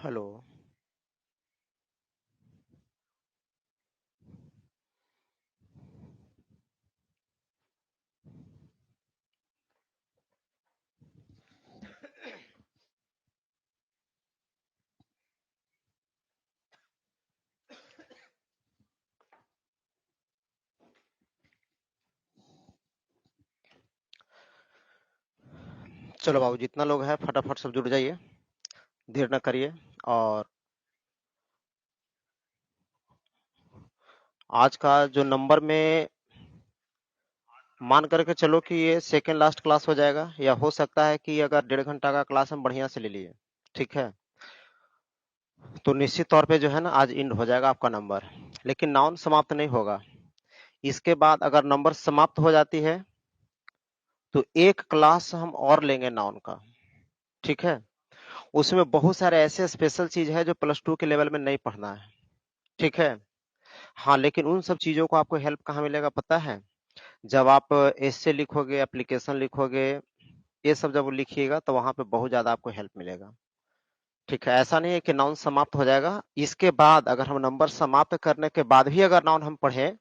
Hello. चलो बाबू, जितना लोग हैं फटाफट सब जुड़ जाइए, देर न करिए। और आज का जो नंबर में मान करके चलो कि ये सेकेंड लास्ट क्लास हो जाएगा, या हो सकता है कि अगर 1.5 घंटा का क्लास हम बढ़िया से ले लिए, ठीक है, तो निश्चित तौर पे जो है ना आज इंड हो जाएगा आपका नंबर। लेकिन नाउन समाप्त नहीं होगा। इसके बाद अगर नंबर समाप्त हो जाती है तो एक क्लास हम और लेंगे नाउन का, ठीक है। उसमें बहुत सारे ऐसे स्पेशल चीज है जो +2 के लेवल में नहीं पढ़ना है, ठीक है। हाँ, लेकिन उन सब चीजों को आपको हेल्प कहाँ मिलेगा पता है? जब आप एसे लिखोगे, एप्लीकेशन लिखोगे, ये सब जब लिखिएगा तो वहां पे बहुत ज्यादा आपको हेल्प मिलेगा, ठीक है। ऐसा नहीं है कि नाउन समाप्त हो जाएगा। इसके बाद अगर हम नंबर समाप्त करने के बाद भी अगर नाउन हम पढ़े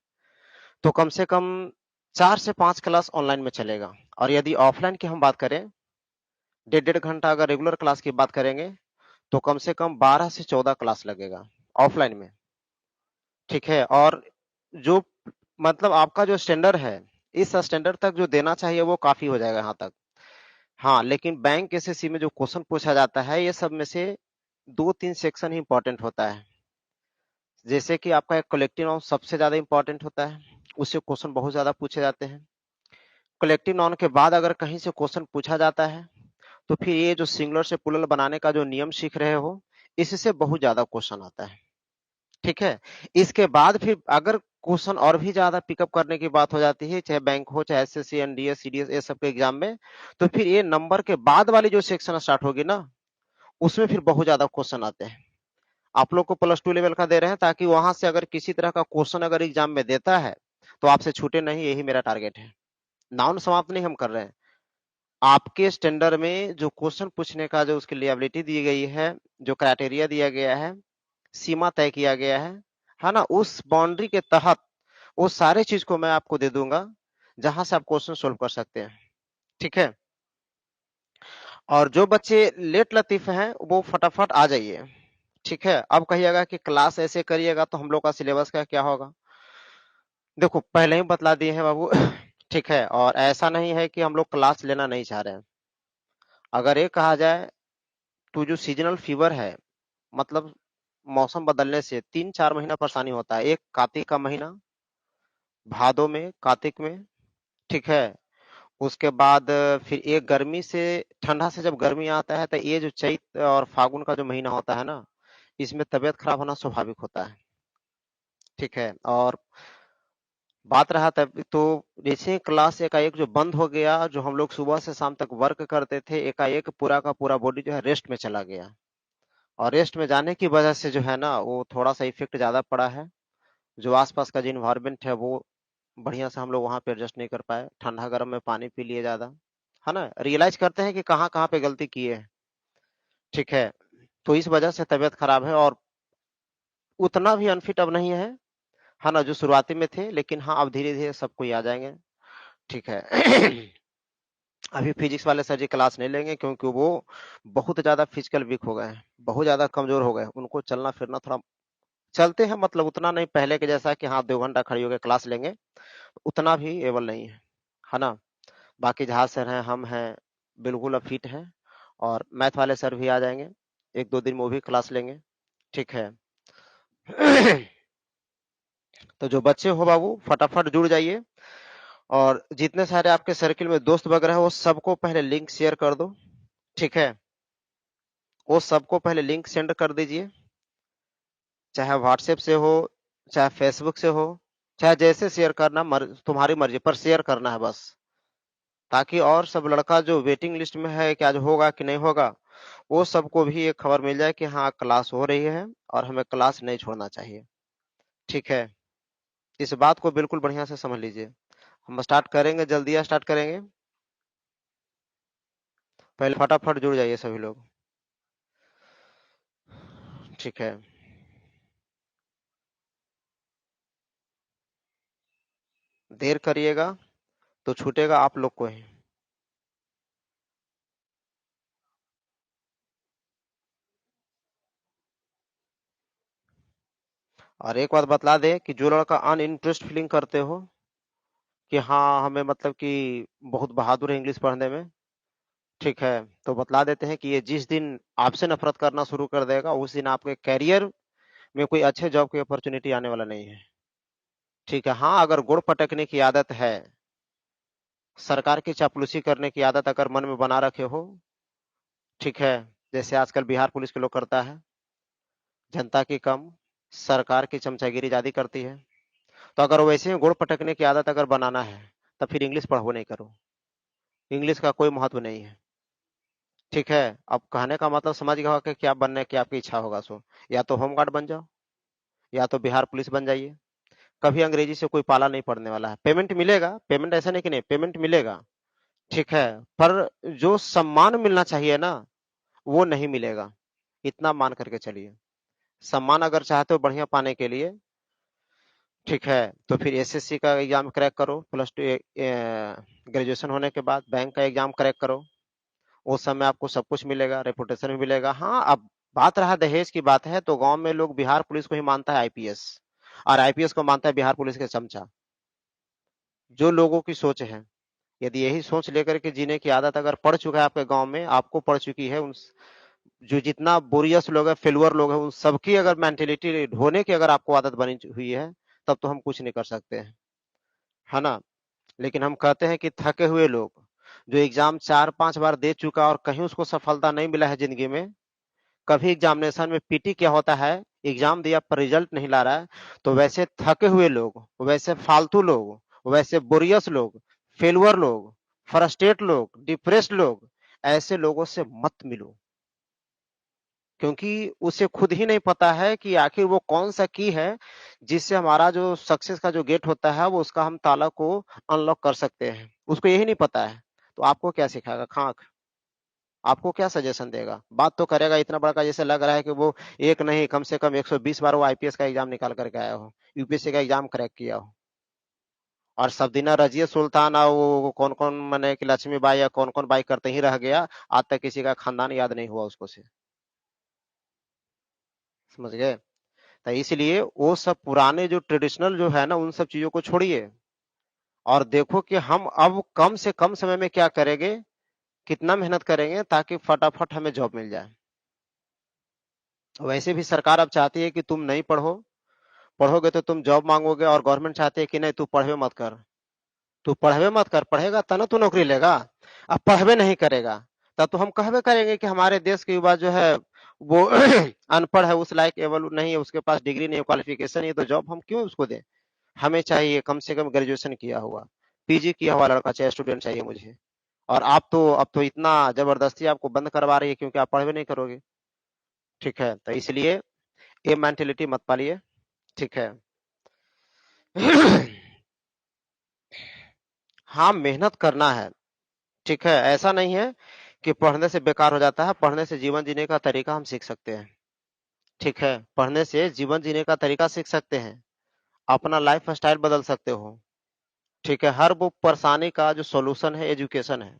तो कम से कम 4 से 5 क्लास ऑनलाइन में चलेगा। और यदि ऑफलाइन की हम बात करें, 1.5 घंटा अगर रेगुलर क्लास की बात करेंगे तो कम से कम 12 से 14 क्लास लगेगा ऑफलाइन में, ठीक है। और जो मतलब आपका जो स्टैंडर्ड है, इस स्टैंडर्ड तक जो देना चाहिए वो काफी हो जाएगा यहाँ तक। हाँ, लेकिन बैंक एसएससी में जो क्वेश्चन पूछा जाता है ये सब में से 2-3 सेक्शन ही इंपॉर्टेंट होता है। जैसे कि आपका एक कलेक्टिव नाउन सबसे ज्यादा इंपॉर्टेंट होता है, उससे क्वेश्चन बहुत ज्यादा पूछे जाते हैं। कलेक्टिव नाउन के बाद अगर कहीं से क्वेश्चन पूछा जाता है तो फिर ये जो सिंगुलर से प्लूरल बनाने का जो नियम सीख रहे हो, इससे बहुत ज्यादा क्वेश्चन आता है, ठीक है। इसके बाद फिर अगर क्वेश्चन और भी ज्यादा पिकअप करने की बात हो जाती है, चाहे बैंक हो, चाहे एसएससी, एनडीए, सीडीएस, ये सब के एग्जाम में, तो फिर ये नंबर के बाद वाली जो सेक्शन स्टार्ट होगी ना, उसमें फिर बहुत ज्यादा क्वेश्चन आते हैं। आप लोग को +2 लेवल का दे रहे हैं ताकि वहां से अगर किसी तरह का क्वेश्चन अगर एग्जाम में देता है तो आपसे छूटे नहीं, यही मेरा टारगेट है। नाउन समाप्त नहीं हम कर रहे हैं। आपके स्टैंडर्ड में जो क्वेश्चन पूछने का जो उसकी लिएबिलिटी दी गई है, जो क्राइटेरिया दिया गया है, सीमा तय किया गया है ना, उस बाउंड्री के तहत वो सारे चीज को मैं आपको दे दूंगा जहां से आप क्वेश्चन सोल्व कर सकते हैं, ठीक है। और जो बच्चे लेट लतीफ हैं वो फटाफट आ जाइए, ठीक है। अब कहिएगा कि क्लास ऐसे करिएगा तो हम लोग का सिलेबस का क्या होगा? देखो, पहले ही बतला दिए हैं बाबू ठीक है। और ऐसा नहीं है कि हम लोग क्लास लेना नहीं चाह रहे हैं। अगर ये कहा जाए तो जो सीजनल फीवर है, मतलब मौसम बदलने से 3-4 महीना परेशानी होता है। एक कार्तिक का महीना, भादो में, कार्तिक में, ठीक है। उसके बाद फिर एक गर्मी से, ठंडा से जब गर्मी आता है तो ये जो चैत और फागुन का जो महीना होता है ना, इसमें तबीयत खराब होना स्वाभाविक होता है, ठीक है। और बात रहा तब तो जैसे क्लास एकाएक जो बंद हो गया, जो हम लोग सुबह से शाम तक वर्क करते थे, एकाएक पूरा का पूरा बॉडी जो है रेस्ट में चला गया। और रेस्ट में जाने की वजह से जो है ना वो थोड़ा सा इफेक्ट ज्यादा पड़ा है। जो आसपास का जो इन्वायरमेंट है वो बढ़िया से हम लोग वहां पे एडजस्ट नहीं कर पाए। ठंडा गर्म में पानी पी लिए ज्यादा, है ना। रियलाइज करते हैं कि कहाँ कहाँ पे गलती किए हैं, ठीक है। तो इस वजह से तबीयत खराब है। और उतना भी अनफिट अब नहीं है ना, जो शुरुआती में थे। लेकिन हाँ, अब धीरे धीरे सब कोई आ जाएंगे, ठीक है अभी फिजिक्स वाले सर जी क्लास नहीं लेंगे क्योंकि वो बहुत ज्यादा फिजिकल वीक हो गए हैं, बहुत ज्यादा कमजोर हो गए। उनको चलना फिरना थोड़ा, चलते हैं मतलब उतना नहीं पहले के जैसा कि हाँ 2 घंटा खड़ी होकर क्लास लेंगे, उतना भी एबल नहीं है ना। बाकी जहाज सर हैं, हम हैं, बिल्कुल अब फिट हैं। और मैथ वाले सर भी आ जाएंगे, 1-2 दिन में वो भी क्लास लेंगे, ठीक है तो जो बच्चे हो बाबू फटाफट जुड़ जाइए। और जितने सारे आपके सर्किल में दोस्त वगैरह है वो सबको पहले लिंक शेयर कर दो, ठीक है। वो सबको पहले लिंक सेंड कर दीजिए, चाहे व्हाट्सएप से हो, चाहे फेसबुक से हो, चाहे जैसे शेयर करना तुम्हारी मर्जी पर शेयर करना है बस। ताकि और सब लड़का जो वेटिंग लिस्ट में है कि आज होगा कि नहीं होगा, वो सबको भी एक खबर मिल जाए कि हाँ क्लास हो रही है और हमें क्लास नहीं छोड़ना चाहिए, ठीक है। इस बात को बिल्कुल बढ़िया से समझ लीजिए। हम स्टार्ट करेंगे, जल्दी स्टार्ट करेंगे। पहले फटाफट जुड़ जाइए सभी लोग। ठीक है। देर करिएगा तो छूटेगा आप लोग को ही। और एक बात बतला दे कि जो लड़का अनइंटरेस्ट फीलिंग करते हो कि हाँ हमें मतलब कि बहुत बहादुर है इंग्लिश पढ़ने में, ठीक है, तो बतला देते हैं कि ये जिस दिन आपसे नफरत करना शुरू कर देगा उस दिन आपके कैरियर में कोई अच्छे जॉब की अपॉर्चुनिटी आने वाला नहीं है। ठीक है, हाँ अगर गुड़ पटकने की आदत है, सरकार की चापलूसी करने की आदत अगर मन में बना रखे हो, ठीक है, जैसे आजकल बिहार पुलिस के लोग करता है, जनता की कम सरकार की चमचागिरी ज्यादा करती है, तो अगर वैसे ही गुड़ पटकने की आदत अगर बनाना है तो फिर इंग्लिश पढ़ो नहीं करो, इंग्लिश का कोई महत्व नहीं है। ठीक है, अब कहने का मतलब समझ गया होगा कि क्या बनने की आपकी इच्छा होगा, सो या तो होमगार्ड बन जाओ या तो बिहार पुलिस बन जाइए। कभी अंग्रेजी से कोई पाला नहीं पड़ने वाला है, पेमेंट मिलेगा, पेमेंट ऐसा नहीं कि नहीं, पेमेंट मिलेगा, ठीक है, पर जो सम्मान मिलना चाहिए ना वो नहीं मिलेगा, इतना मान करके चलिए। सम्मान अगर चाहते हो बढ़िया पाने के लिए, ठीक है, तो फिर एसएससी का एग्जाम क्रैक करो, प्लस टू ग्रेजुएशन होने के बाद बैंक का एग्जाम क्रैक करो, उस समय आपको सब कुछ मिलेगा, रेपुटेशन भी मिलेगा। हाँ, अब बात रहा दहेज की बात है तो गांव में लोग बिहार पुलिस को ही मानता है आईपीएस, और आईपीएस को मानता है बिहार पुलिस के चमचा। जो लोगों की सोच है, यदि यही सोच लेकर के जीने की आदत अगर पड़ चुका है आपके गांव में, आपको पड़ चुकी है, उन जो जितना बोरियस लोग है, फेलुअर लोग है, उन सबकी अगर मेंटेलिटी ढोने की अगर आपको आदत बनी हुई है, तब तो हम कुछ नहीं कर सकते हैं, है ना। लेकिन हम कहते हैं कि थके हुए लोग जो एग्जाम 4-5 बार दे चुका और कहीं उसको सफलता नहीं मिला है जिंदगी में, कभी एग्जामिनेशन में पीटी क्या होता है, एग्जाम दिया पर रिजल्ट नहीं ला रहा है, तो वैसे थके हुए लोग, वैसे फालतू लोग, वैसे बोरियस लोग, फेलुअर लोग, फ्रस्ट्रेट लोग, डिप्रेस्ड लोग, ऐसे लोगों से मत मिलो, क्योंकि उसे खुद ही नहीं पता है कि आखिर वो कौन सा की है जिससे हमारा जो सक्सेस का जो गेट होता है वो उसका हम ताला को अनलॉक कर सकते हैं, उसको यही नहीं पता है। तो आपको क्या सिखाएगा खाक, आपको क्या सजेशन देगा, बात तो करेगा इतना बड़ा का जैसे लग रहा है कि वो एक नहीं कम से कम 120 बार वो आईपीएस का एग्जाम निकाल करके आया हो, यूपीएससी का एग्जाम क्रैक किया हो, और सब दिन रजिया सुल्तान और वो कौन कौन मैंने कि लक्ष्मीबाई या कौन कौन बाई करते ही रह गया, आज तक किसी का खानदान याद नहीं हुआ उसको से। समझ गए। तो इसलिए वो सब पुराने जो ट्रेडिशनल जो है ना उन सब चीजों को छोड़िए, और देखो कि हम अब कम से कम समय में क्या करेंगे, कितना मेहनत करेंगे ताकि फटाफट हमें जॉब मिल जाए। वैसे भी सरकार अब चाहती है कि तुम नहीं पढ़ो, पढ़ोगे तो तुम जॉब मांगोगे, और गवर्नमेंट चाहती है कि नहीं तू पढ़वे मत कर, तू पढ़वे मत कर, पढ़ेगा तब ना तू नौकरी लेगा। अब पढ़वे नहीं करेगा तब तो हम कहवे करेंगे कि हमारे देश के युवा जो है वो अनपढ़ है, उस लायक एबल नहीं है, उसके पास डिग्री नहीं है, क्वालिफिकेशन नहीं है, तो जॉब हम क्यों उसको दें। हमें चाहिए कम से कम ग्रेजुएशन किया हुआ, पीजी किया हुआ लड़का चाहिए, स्टूडेंट चाहिए मुझे। और आप तो अब तो इतना जबरदस्ती आपको बंद करवा रही है क्योंकि आप पढ़वे नहीं करोगे। ठीक है, तो इसलिए ये मेंटेलिटी मत पालिए। ठीक है। हाँ, मेहनत करना है। ठीक है, ऐसा नहीं है कि पढ़ने से बेकार हो जाता है, पढ़ने से जीवन जीने का तरीका हम सीख सकते हैं। ठीक है, पढ़ने से जीवन जीने का तरीका सीख सकते हैं, अपना लाइफ स्टाइल बदल सकते हो। ठीक है, हर वो परेशानी का जो सॉल्यूशन है एजुकेशन है।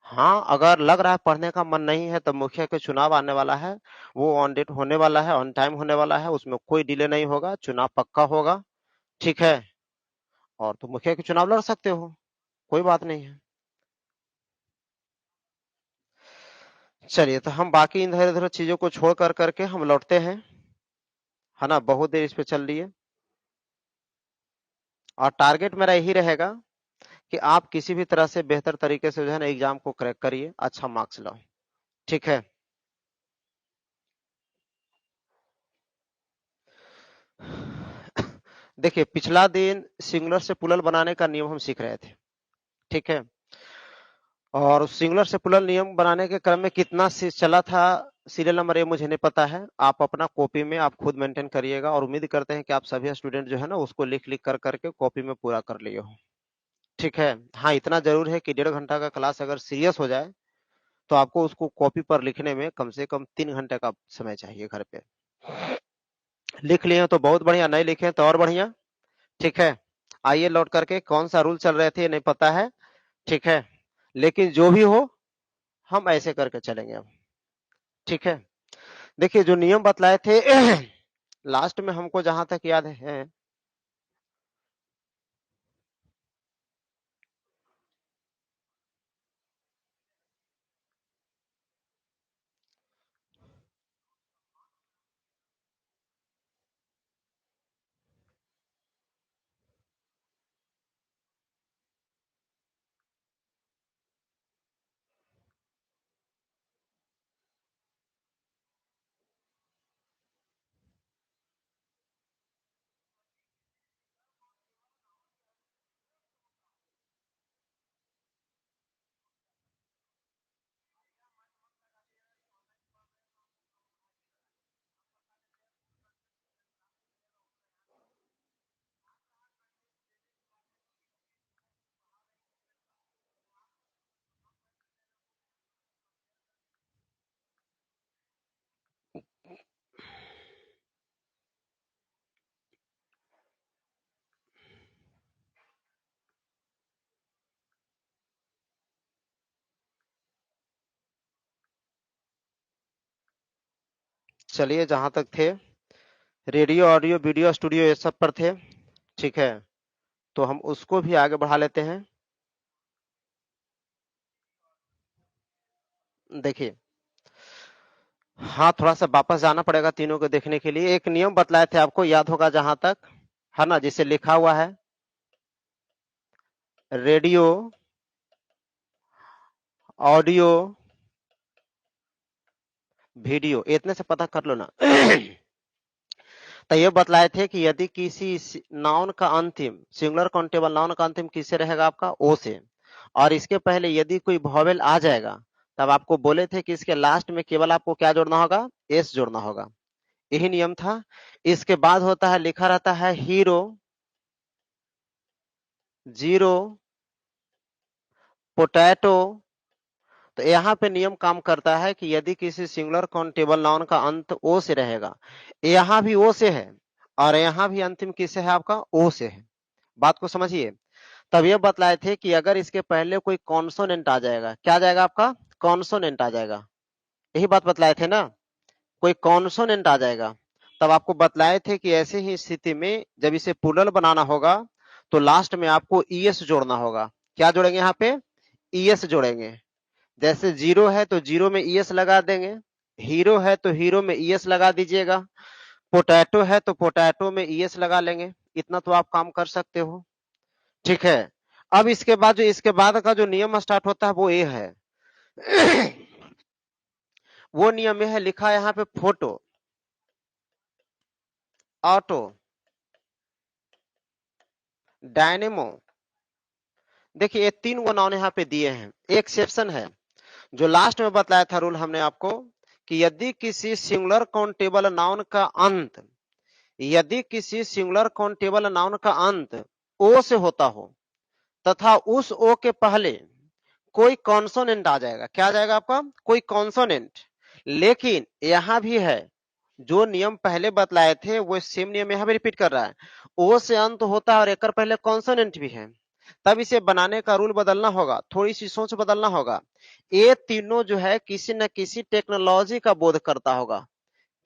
हाँ, अगर लग रहा है पढ़ने का मन नहीं है तो मुखिया के चुनाव आने वाला है, वो ऑन डेट होने वाला है, ऑन टाइम होने वाला है, उसमें कोई डिले नहीं होगा, चुनाव पक्का होगा। ठीक है, और तो मुखिया के चुनाव लड़ सकते हो, कोई बात नहीं है। चलिए, तो हम बाकी इधर इधर चीजों को छोड़ कर करके हम लौटते हैं, है ना, बहुत देर इस पे चल रही है, और टारगेट मेरा यही रहेगा कि आप किसी भी तरह से बेहतर तरीके से जो है ना एग्जाम को क्रैक करिए, अच्छा मार्क्स लाओ। ठीक है। देखिए, पिछला दिन सिंगुलर से प्लूरल बनाने का नियम हम सीख रहे थे। ठीक है, और सिंगुलर से प्लूरल नियम बनाने के क्रम में कितना चला था, सीरियल नंबर ये मुझे नहीं पता है, आप अपना कॉपी में आप खुद मेंटेन करिएगा, और उम्मीद करते हैं कि आप सभी स्टूडेंट जो है ना उसको लिख लिख कर करके कॉपी में पूरा कर लिए हो। ठीक है, हाँ इतना जरूर है कि 1.5 घंटा का क्लास अगर सीरियस हो जाए तो आपको उसको कॉपी पर लिखने में कम से कम 3 घंटे का समय चाहिए घर पे। लिख लिए हैं तो बहुत बढ़िया, नहीं लिखे हैं तो और बढ़िया। ठीक है, आइए लौट करके कौन सा रूल चल रहे थे नहीं पता है। ठीक है, लेकिन जो भी हो हम ऐसे करके चलेंगे अब। ठीक है, देखिए जो नियम बतलाए थे लास्ट में हमको जहां तक याद है, चलिए जहां तक थे रेडियो ऑडियो वीडियो स्टूडियो ये सब पर थे। ठीक है, तो हम उसको भी आगे बढ़ा लेते हैं। देखिए, हाँ थोड़ा सा वापस जाना पड़ेगा तीनों को देखने के लिए। एक नियम बतलाए थे आपको, याद होगा जहां तक, है ना, जिसे लिखा हुआ है रेडियो ऑडियो वीडियो, इतने से पता कर लो ना। तो ये बतलाए थे कि यदि किसी नाउन का अंतिम, सिंगुलर काउंटेबल नाउन का अंतिम किससे रहेगा आपका, ओ से, और इसके पहले यदि कोई वॉवेल आ जाएगा तब आपको बोले थे कि इसके लास्ट में केवल आपको क्या जोड़ना होगा, एस जोड़ना होगा। यही नियम था। इसके बाद होता है, लिखा रहता है हीरो, जीरो, पोटैटो। तो यहाँ पे नियम काम करता है कि यदि किसी सिंगुलर काउंटेबल नाउन का अंत ओ से रहेगा, यहाँ भी ओ से है और यहाँ भी अंतिम किससे है आपका, ओ से है। बात को समझिए। तब ये बतलाए थे कि अगर इसके पहले कोई कॉन्सोनेंट आ जाएगा, क्या आ जाएगा आपका, कॉन्सोनेंट आ जाएगा। यही बात बतलाए थे ना, कोई कॉन्सोनेंट आ जाएगा, तब आपको बतलाए थे कि ऐसे ही स्थिति में जब इसे प्लूरल बनाना होगा तो लास्ट में आपको ईएस जोड़ना होगा। क्या जोड़ेंगे यहाँ पे, ईएस जोड़ेंगे। जैसे जीरो है तो जीरो में ईएस लगा देंगे, हीरो है तो हीरो में ईएस लगा दीजिएगा, पोटैटो है तो पोटैटो में ईएस लगा लेंगे। इतना तो आप काम कर सकते हो। ठीक है, अब इसके बाद इसके बाद का जो नियम स्टार्ट होता है वो ये है। वो नियम ये है, लिखा है यहाँ पे फोटो, ऑटो, डायनेमो। देखिए ये 3 गो नाउन यहाँ पे दिए हैं। एक एक्सेप्शन है जो लास्ट में बतलाया था रूल हमने आपको, कि यदि किसी सिंगुलर काउंटेबल नाउन का अंत, यदि किसी सिंगुलर काउंटेबल नाउन का अंत ओ से होता हो तथा उस ओ के पहले कोई कॉन्सोनेंट आ जाएगा, क्या आ जाएगा आपका, कोई कॉन्सोनेंट। लेकिन यहां भी है, जो नियम पहले बतलाए थे वो सेम नियम यहां भी रिपीट कर रहा है। ओ से अंत होता है और एक पहले कॉन्सोनेंट भी है, तब इसे बनाने का रूल बदलना होगा, थोड़ी सी सोच बदलना होगा। ये तीनों जो है किसी न किसी टेक्नोलॉजी का बोध करता होगा।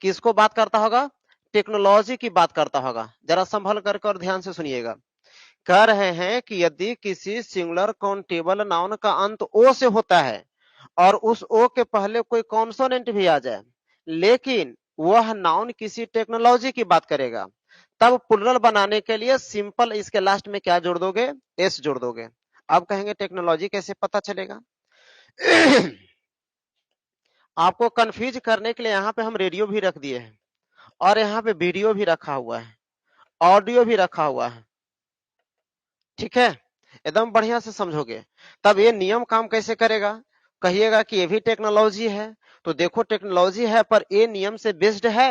किसको बात करता होगा, टेक्नोलॉजी की बात करता होगा। जरा संभल करके और ध्यान से सुनिएगा। कह रहे हैं कि यदि किसी सिंगुलर काउंटेबल नाउन का अंत ओ से होता है और उस ओ के पहले कोई कॉन्सोनेंट भी आ जाए, लेकिन वह नाउन किसी टेक्नोलॉजी की बात करेगा, तब प्लुरल बनाने के लिए सिंपल इसके लास्ट में क्या जोड़ दोगे, एस जोड़ दोगे। अब कहेंगे टेक्नोलॉजी कैसे पता चलेगा। आपको कंफ्यूज करने के लिए यहाँ पे हम रेडियो भी रख दिए हैं और यहाँ पे वीडियो भी रखा हुआ है, ऑडियो भी रखा हुआ है। ठीक है, एकदम बढ़िया से समझोगे। तब ये नियम काम कैसे करेगा, कहिएगा कि ये भी टेक्नोलॉजी है, तो देखो टेक्नोलॉजी है पर ये नियम से बेस्ड है।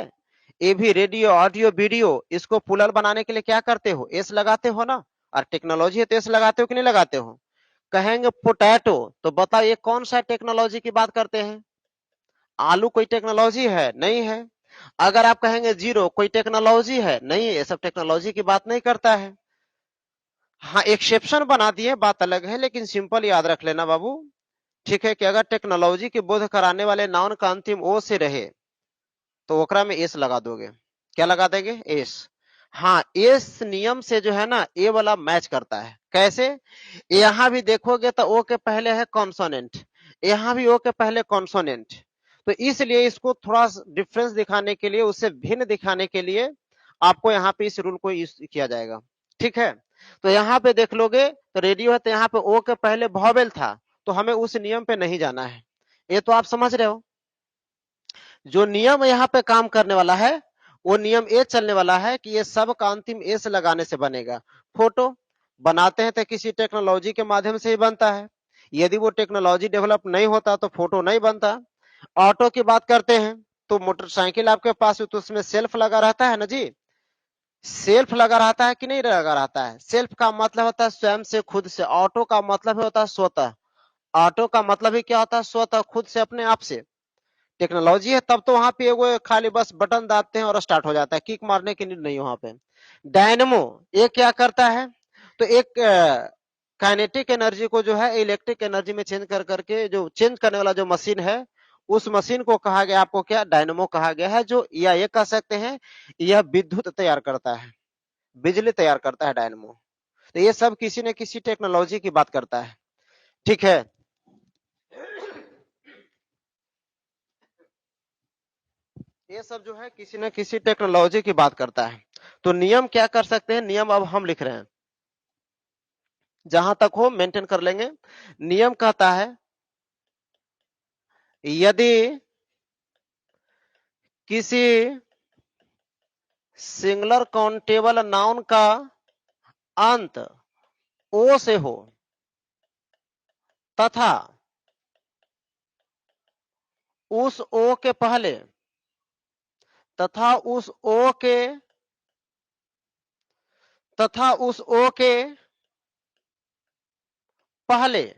ये भी रेडियो ऑडियो वीडियो, इसको प्लुरल बनाने के लिए क्या करते हो, एस लगाते हो ना, और टेक्नोलॉजी है तो एस लगाते हो कि नहीं लगाते हो। कहेंगे पोटैटो, तो बताओ ये कौन सा टेक्नोलॉजी की बात करते हैं? आलू कोई टेक्नोलॉजी है? नहीं है। अगर आप कहेंगे जीरो, कोई टेक्नोलॉजी है? नहीं है, ये सब टेक्नोलॉजी की बात नहीं करता है। हाँ, एक्सेप्शन बना दिए, बात अलग है, लेकिन सिंपल याद रख लेना बाबू, ठीक है, कि अगर टेक्नोलॉजी की बोध कराने वाले नाउन का अंतिम ओ से रहे तो ओकरा में एस लगा दोगे। क्या लगा देंगे? एस। हाँ, एस नियम से जो है ना ए वाला मैच करता है। कैसे? यहां भी देखोगे तो ओ के पहले है कॉन्सोनेंट, यहां भी ओ के पहले कॉन्सोनेंट, तो इसलिए इसको थोड़ा डिफरेंस दिखाने के लिए, उससे भिन्न दिखाने के लिए आपको यहाँ पे इस रूल को यूज किया जाएगा। ठीक है, तो यहाँ पे देख लोगे तो रेडियो है, तो यहाँ पे ओ के पहले वॉवेल था, तो हमें उस नियम पे नहीं जाना है। ये तो आप समझ रहे हो। जो नियम यहाँ पे काम करने वाला है वो नियम ये चलने वाला है कि ये सब का अंतिम एस लगाने से बनेगा। फोटो बनाते हैं तो किसी टेक्नोलॉजी के माध्यम से ही बनता है, यदि वो टेक्नोलॉजी डेवलप नहीं होता तो फोटो नहीं बनता। ऑटो की बात करते हैं तो मोटरसाइकिल आपके पास है तो उसमें सेल्फ लगा रहता है ना जी, सेल्फ लगा रहता है कि नहीं लगा रहता है? सेल्फ का मतलब होता है स्वयं से, खुद से। ऑटो का मतलब होता है स्वतः। ऑटो का मतलब ही क्या होता है? स्वतः, खुद से, अपने आप से। टेक्नोलॉजी है तब तो वहां पे एगो खाली बस बटन दाबते हैं और स्टार्ट हो जाता है, किक मारने की नीड नहीं वहां पे। डायनमो ये क्या करता है? तो एक काइनेटिक एनर्जी को जो है इलेक्ट्रिक एनर्जी में चेंज कर करके जो चेंज करने वाला जो मशीन है, उस मशीन को कहा गया, आपको क्या, डायनमो कहा गया है। जो या ये कह सकते हैं यह विद्युत तैयार करता है, बिजली तैयार करता है डायनमो। तो ये सब किसी न किसी टेक्नोलॉजी की बात करता है। ठीक है, ये सब जो है किसी न किसी टेक्नोलॉजी की बात करता है। तो नियम क्या कर सकते हैं? नियम अब हम लिख रहे हैं, जहां तक हो मेंटेन कर लेंगे। नियम कहता है यदि किसी सिंगुलर काउंटेबल नाउन का अंत ओ से हो तथा उस ओ के पहले तथा उस ओ के तथा उस ओ के पहले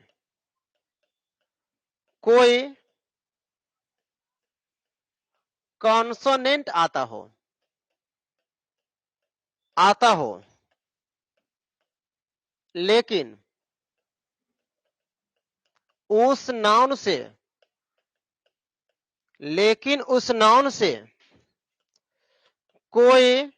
कोई कॉन्सोनेंट आता हो, लेकिन उस नाउन से कोई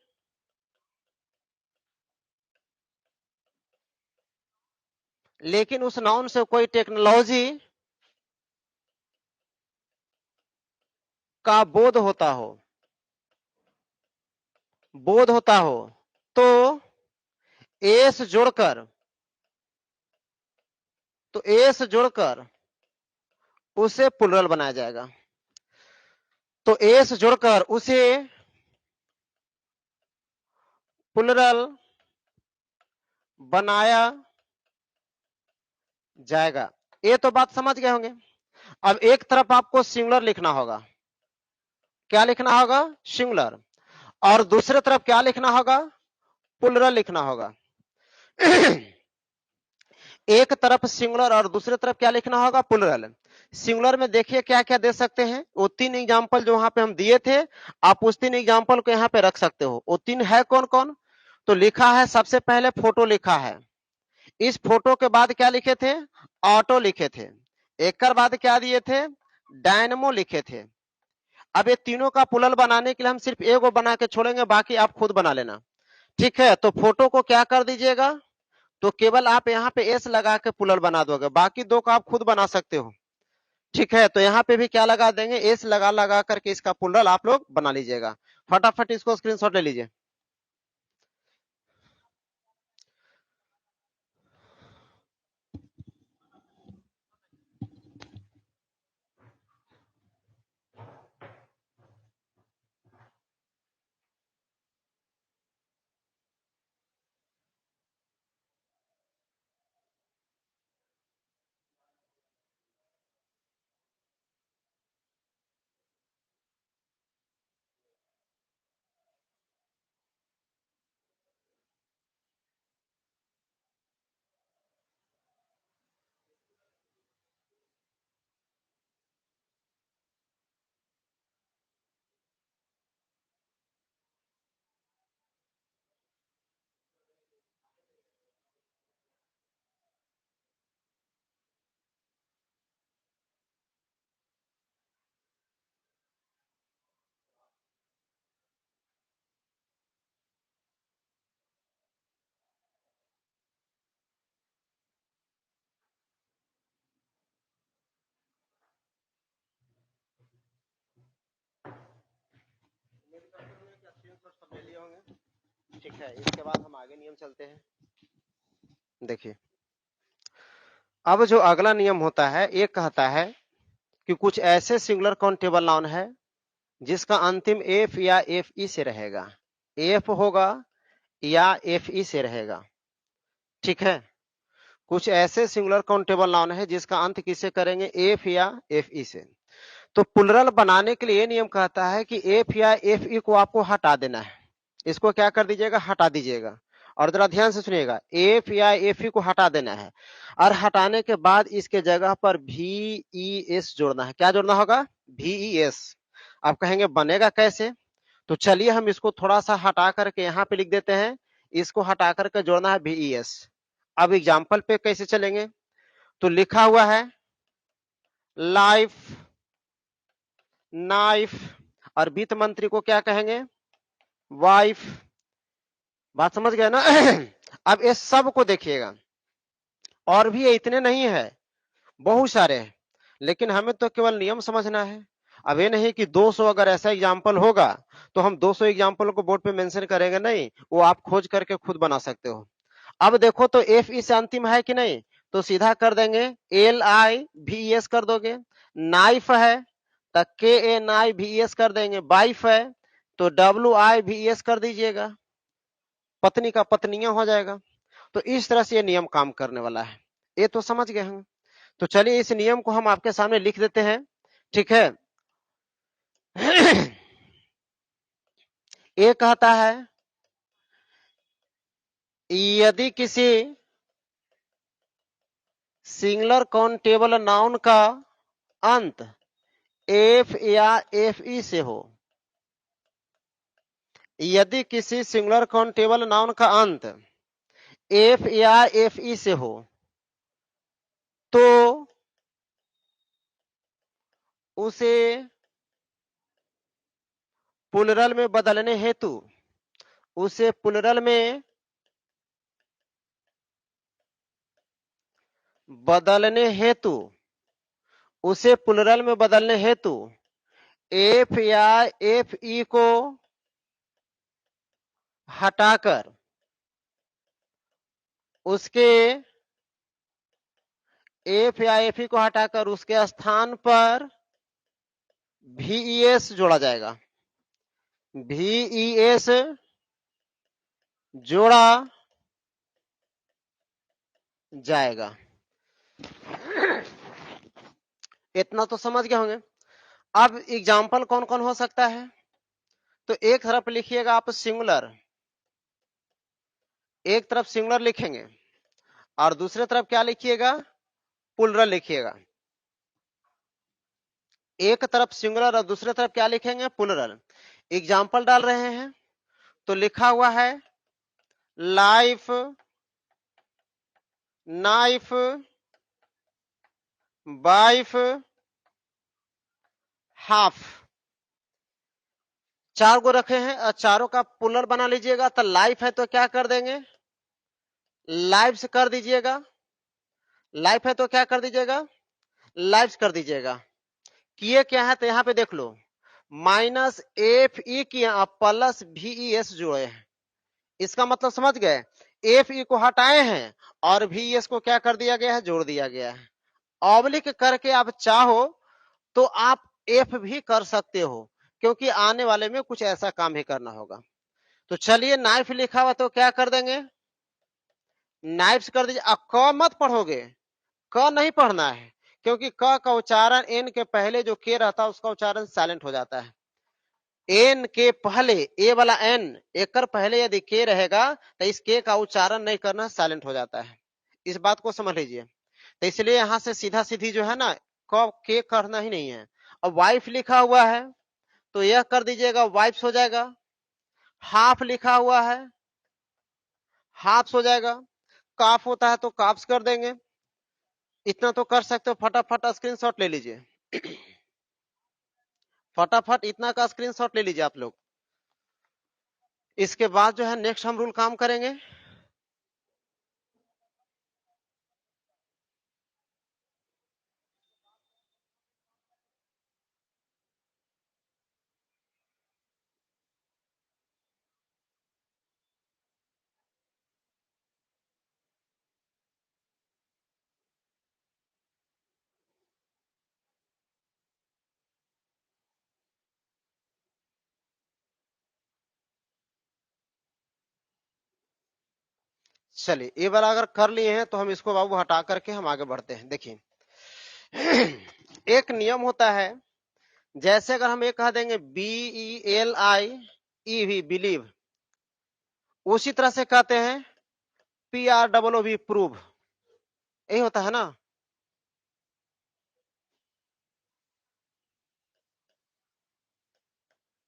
उस नाउन से कोई टेक्नोलॉजी का बोध होता हो तो एस जोड़कर उसे प्लुरल बनाया जाएगा। तो एस जोड़कर उसे प्लुरल बनाया जाएगा। ये तो बात समझ गए होंगे। अब एक तरफ आपको सिंगुलर लिखना होगा। क्या लिखना होगा? सिंगुलर। और दूसरे तरफ क्या लिखना होगा? प्लुरल लिखना होगा। एक तरफ सिंगुलर और दूसरी तरफ क्या लिखना होगा? प्लुरल। सिंगुलर में देखिए क्या क्या दे सकते हैं, वो 3 एग्जाम्पल जो वहां पे हम दिए थे, आप उस 3 एग्जाम्पल को यहाँ पे रख सकते हो। वो 3 है कौन कौन? तो लिखा है सबसे पहले फोटो लिखा है, इस फोटो के बाद क्या लिखे थे? ऑटो लिखे थे। एक बाद क्या दिए थे? डायनमो लिखे थे। अब ये तीनों का पुलल बनाने के लिए हम सिर्फ एगो बना के छोड़ेंगे, बाकी आप खुद बना लेना। ठीक है, तो फोटो को क्या कर दीजिएगा, तो केवल आप यहाँ पे एस लगा के पुलर बना दोगे, बाकी दो का आप खुद बना सकते हो। ठीक है, तो यहाँ पे भी क्या लगा देंगे? एस लगा लगा करके इसका पुलर आप लोग बना लीजिएगा। फटाफट इसको स्क्रीनशॉट ले लीजिए। ले लिए होंगे। ठीक है, इसके बाद हम आगे नियम चलते हैं। देखिए, अब जो अगला नियम होता है, ये कहता है कि कुछ ऐसे सिंगुलर काउंटेबल नाउन है जिसका अंतिम एफ या एफ ई से रहेगा, एफ होगा या एफ ई से रहेगा। ठीक है, कुछ ऐसे सिंगुलर काउंटेबल नाउन है जिसका अंत किससे करेंगे, एफ या एफ ई से। तो प्लुरल बनाने के लिए नियम कहता है कि एफ या एफ ई को आपको हटा देना है। इसको क्या कर दीजिएगा, हटा दीजिएगा। और जरा ध्यान से सुनिएगा, एफ या एफ ई को हटा देना है और हटाने के बाद इसके जगह पर वी ई एस जोड़ना है। क्या जोड़ना होगा, वी ई एस। आप कहेंगे बनेगा कैसे, तो चलिए हम इसको थोड़ा सा हटा करके यहाँ पे लिख देते हैं, इसको हटा करके जोड़ना है वी ई एस। अब एग्जाम्पल पे कैसे चलेंगे, तो लिखा हुआ है लाइफ, नाइफ, और वित्त मंत्री को क्या कहेंगे, वाइफ। बात समझ गए ना। अब इस सब को देखिएगा, और भी इतने नहीं है, बहुत सारे हैं, लेकिन हमें तो केवल नियम समझना है। अब ये नहीं कि 200 अगर ऐसा एग्जाम्पल होगा तो हम 200 एग्जाम्पल को बोर्ड पे मेंशन करेंगे, नहीं, वो आप खोज करके खुद बना सकते हो। अब देखो तो एफ ई से अंतिम है कि नहीं, तो सीधा कर देंगे एल आई भी एस कर दोगे। नाइफ है तो के एन आई भी एस कर देंगे। वाइफ है तो डब्ल्यू आई भी एस कर दीजिएगा, पत्नी का पत्नियां हो जाएगा। तो इस तरह से ये नियम काम करने वाला है, ये तो समझ गए हम। तो चलिए इस नियम को हम आपके सामने लिख देते हैं। ठीक है। ये कहता है यदि किसी सिंगुलर काउंटेबल नाउन का अंत एफ या एफ ई से हो, यदि किसी सिंगुलर काउंटेबल नाउन का अंत एफ या एफ ई से हो, तो उसे प्लुरल में बदलने हेतु, उसे प्लुरल में बदलने हेतु, उसे प्लुरल में बदलने हेतु एफ या एफ ई को हटाकर उसके एफ या एफ ई को हटाकर उसके स्थान पर वी ई एस जोड़ा जाएगा, वी ई एस जोड़ा जाएगा। इतना तो समझ गए होंगे। अब एग्जाम्पल कौन कौन हो सकता है, तो एक तरफ लिखिएगा आप सिंगुलर, एक तरफ सिंगुलर लिखेंगे और दूसरे तरफ क्या लिखिएगा, प्लुरल लिखिएगा। एक तरफ सिंगुलर और दूसरे तरफ क्या लिखेंगे, प्लुरल। एग्जाम्पल डाल रहे हैं तो लिखा हुआ है लाइफ, नाइफ, वाइफ, हाफ। चार को रखे हैं और चारों का प्लुरल बना लीजिएगा। तो लाइफ है तो क्या कर देंगे, लाइव्स कर दीजिएगा। लाइफ है तो क्या कर दीजिएगा, लाइव्स कर दीजिएगा। किए क्या है तो यहाँ पे देख लो, माइनस एफ ई की प्लस वी ई एस जोड़े हैं। इसका मतलब समझ गए, एफ ई को हटाए हैं और वी एस को क्या कर दिया गया है, जोड़ दिया गया है। ऑब्लिक करके आप चाहो तो आप एफ भी कर सकते हो, क्योंकि आने वाले में कुछ ऐसा काम ही करना होगा। तो चलिए नाइफ लिखा हुआ तो क्या कर देंगे, नाइफ्स कर दीजिए। क मत पढ़ोगे, क नहीं पढ़ना है, क्योंकि क का उच्चारण एन के पहले जो के रहता है उसका उच्चारण साइलेंट हो जाता है। एन के पहले ए वाला एन, एक पहले यदि के रहेगा तो इस के का उच्चारण नहीं करना, साइलेंट हो जाता है। इस बात को समझ लीजिए। तो इसलिए यहां से सीधा सीधी जो है ना, क के करना ही नहीं है। अब वाइफ लिखा हुआ है तो यह कर दीजिएगा, वाइफ्स हो जाएगा। हाफ लिखा हुआ है, हाफ्स हो जाएगा। काफ होता है तो काफ्स कर देंगे। इतना तो कर सकते हो, फटाफट स्क्रीनशॉट ले लीजिए। फटाफट इतना का स्क्रीनशॉट ले लीजिए आप लोग। इसके बाद जो है नेक्स्ट हम रूल काम करेंगे। चलिए ये वाला अगर कर लिए हैं तो हम इसको बाबू हटा करके हम आगे बढ़ते हैं। देखिए एक नियम होता है, जैसे अगर हम ये कह देंगे BELIEV बिलीव, उसी तरह से कहते हैं PROOV प्रूव, यही होता है ना।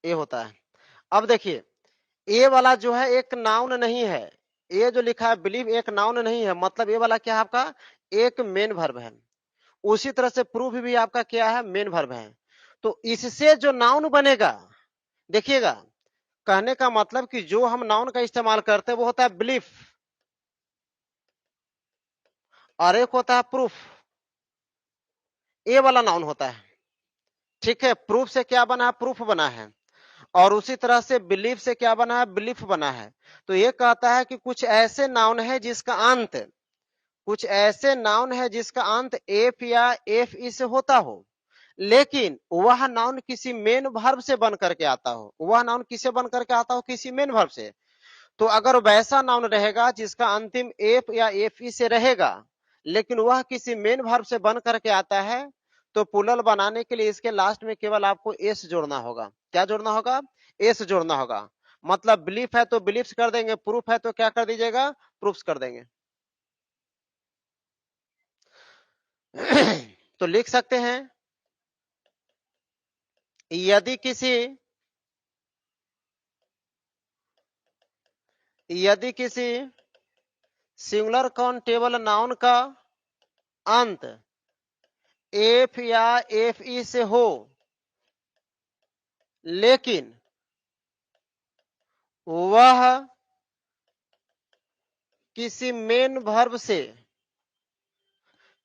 ये होता है। अब देखिए ये वाला जो है एक नाउन नहीं है, ये जो लिखा है बिलीव एक नाउन नहीं है, मतलब ये वाला क्या है आपका एक मेन वर्ब है। उसी तरह से प्रूफ भी आपका क्या है मेन वर्ब है। तो इससे जो नाउन बनेगा, देखिएगा कहने का मतलब कि जो हम नाउन का इस्तेमाल करते हैं वो होता है बिलीफ और एक होता है प्रूफ, ये वाला नाउन होता है। ठीक है, प्रूफ से क्या बना है प्रूफ बना है, और उसी तरह से बिलीफ से क्या बना है बिलीफ बना है। तो ये कहता है कि कुछ ऐसे नाउन है जिसका अंत, कुछ ऐसे नाउन है जिसका अंत एफ या एफ ई से होता हो, लेकिन वह नाउन किसी मेन वर्ब से बन करके आता हो। वह नाउन किसे बन करके आता हो किसी मेन वर्ब से। तो अगर वैसा नाउन रहेगा जिसका अंतिम एफ या एफ ई से रहेगा, लेकिन वह किसी मेन वर्ब से बन करके आता है, तो पुलल बनाने के लिए इसके लास्ट में केवल आपको एस जोड़ना होगा। क्या जोड़ना होगा एस जोड़ना होगा। मतलब बिलीफ है तो बिलीफ्स कर देंगे, प्रूफ है तो क्या कर दीजिएगा प्रूफ्स कर देंगे। तो लिख सकते हैं यदि किसी सिंगुलर काउंटेबल नाउन का अंत एफ या एफ ई से हो, लेकिन वह किसी मेन वर्ब से,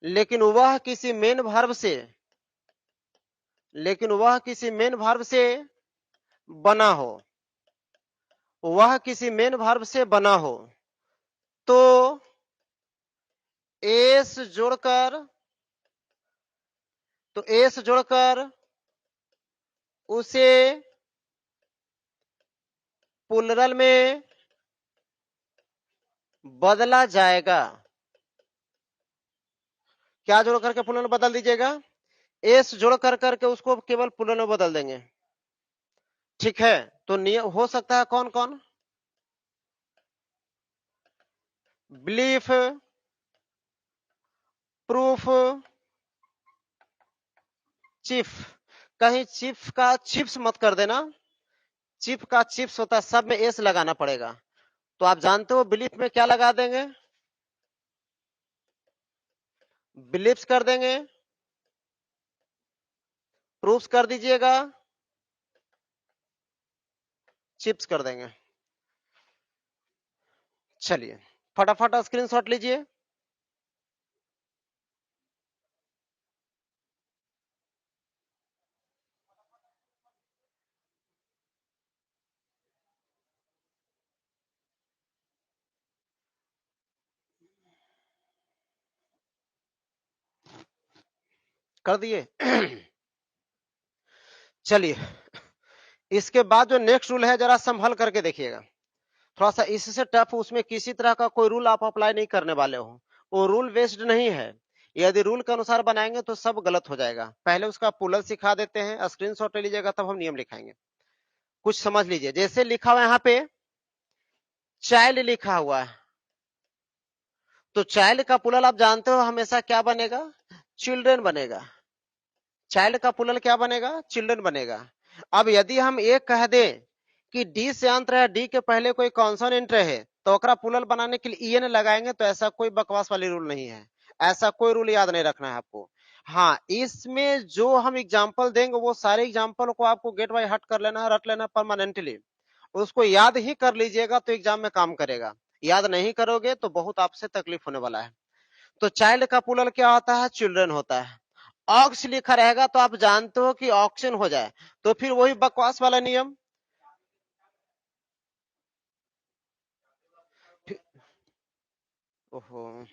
लेकिन वह किसी मेन वर्ब से, लेकिन वह किसी मेन वर्ब से बना हो, वह किसी मेन वर्ब से बना हो, तो एस जोड़कर, तो एस जोड़कर उसे प्लुरल में बदला जाएगा। क्या जोड़ करके प्लुरल में बदल दीजिएगा एस जोड़ कर करके उसको केवल प्लुरल में बदल देंगे। ठीक है, तो नियम हो सकता है कौन कौन बिलीफ, प्रूफ, चीफ। कहीं चीफ का चिप्स मत कर देना, चिप का चिप्स होता है, सब में एस लगाना पड़ेगा। तो आप जानते हो बिलीफ में क्या लगा देंगे बिलीफ्स कर देंगे, प्रूफ्स कर दीजिएगा, चिप्स कर देंगे। चलिए फटाफट स्क्रीनशॉट लीजिए। कर दिए। चलिए इसके बाद जो नेक्स्ट रूल है जरा संभल करके देखिएगा, थोड़ा सा इससे टफ, उसमें किसी तरह का कोई रूल आप अप्लाई नहीं करने वाले हो, वो रूल बेस्ड नहीं है। यदि रूल के अनुसार बनाएंगे तो सब गलत हो जाएगा। पहले उसका पुलर सिखा देते हैं, स्क्रीनशॉट ले लीजिएगा तब हम नियम लिखाएंगे। कुछ समझ लीजिए, जैसे लिखा हुआ है यहाँ पे चाइल्ड लिखा हुआ है, तो चाइल्ड का पुलर आप जानते हो हमेशा क्या बनेगा चिल्ड्रन बनेगा। चाइल्ड का पुलर क्या बनेगा चिल्ड्रन बनेगा। अब यदि हम ये कह दें कि डी से अंत रहे, डी के पहले कोई कॉन्सोनेंट रहे, तो ओकरा पुलर बनाने के लिए ईएन लगाएंगे, तो ऐसा कोई बकवास वाली रूल नहीं है। ऐसा कोई रूल याद नहीं रखना है आपको। हाँ, इसमें जो हम एग्जाम्पल देंगे वो सारे एग्जाम्पल को आपको गेट बाय हट कर लेना है, रट लेना परमानेंटली। उसको याद ही कर लीजिएगा तो एग्जाम में काम करेगा, याद नहीं करोगे तो बहुत आपसे तकलीफ होने वाला है। तो चाइल्ड का पुलर क्या होता है चिल्ड्रन होता है। ऑक्स लिखा रहेगा तो आप जानते हो कि ऑक्शन हो जाए, तो फिर वही बकवास वाला नियम। ओहो,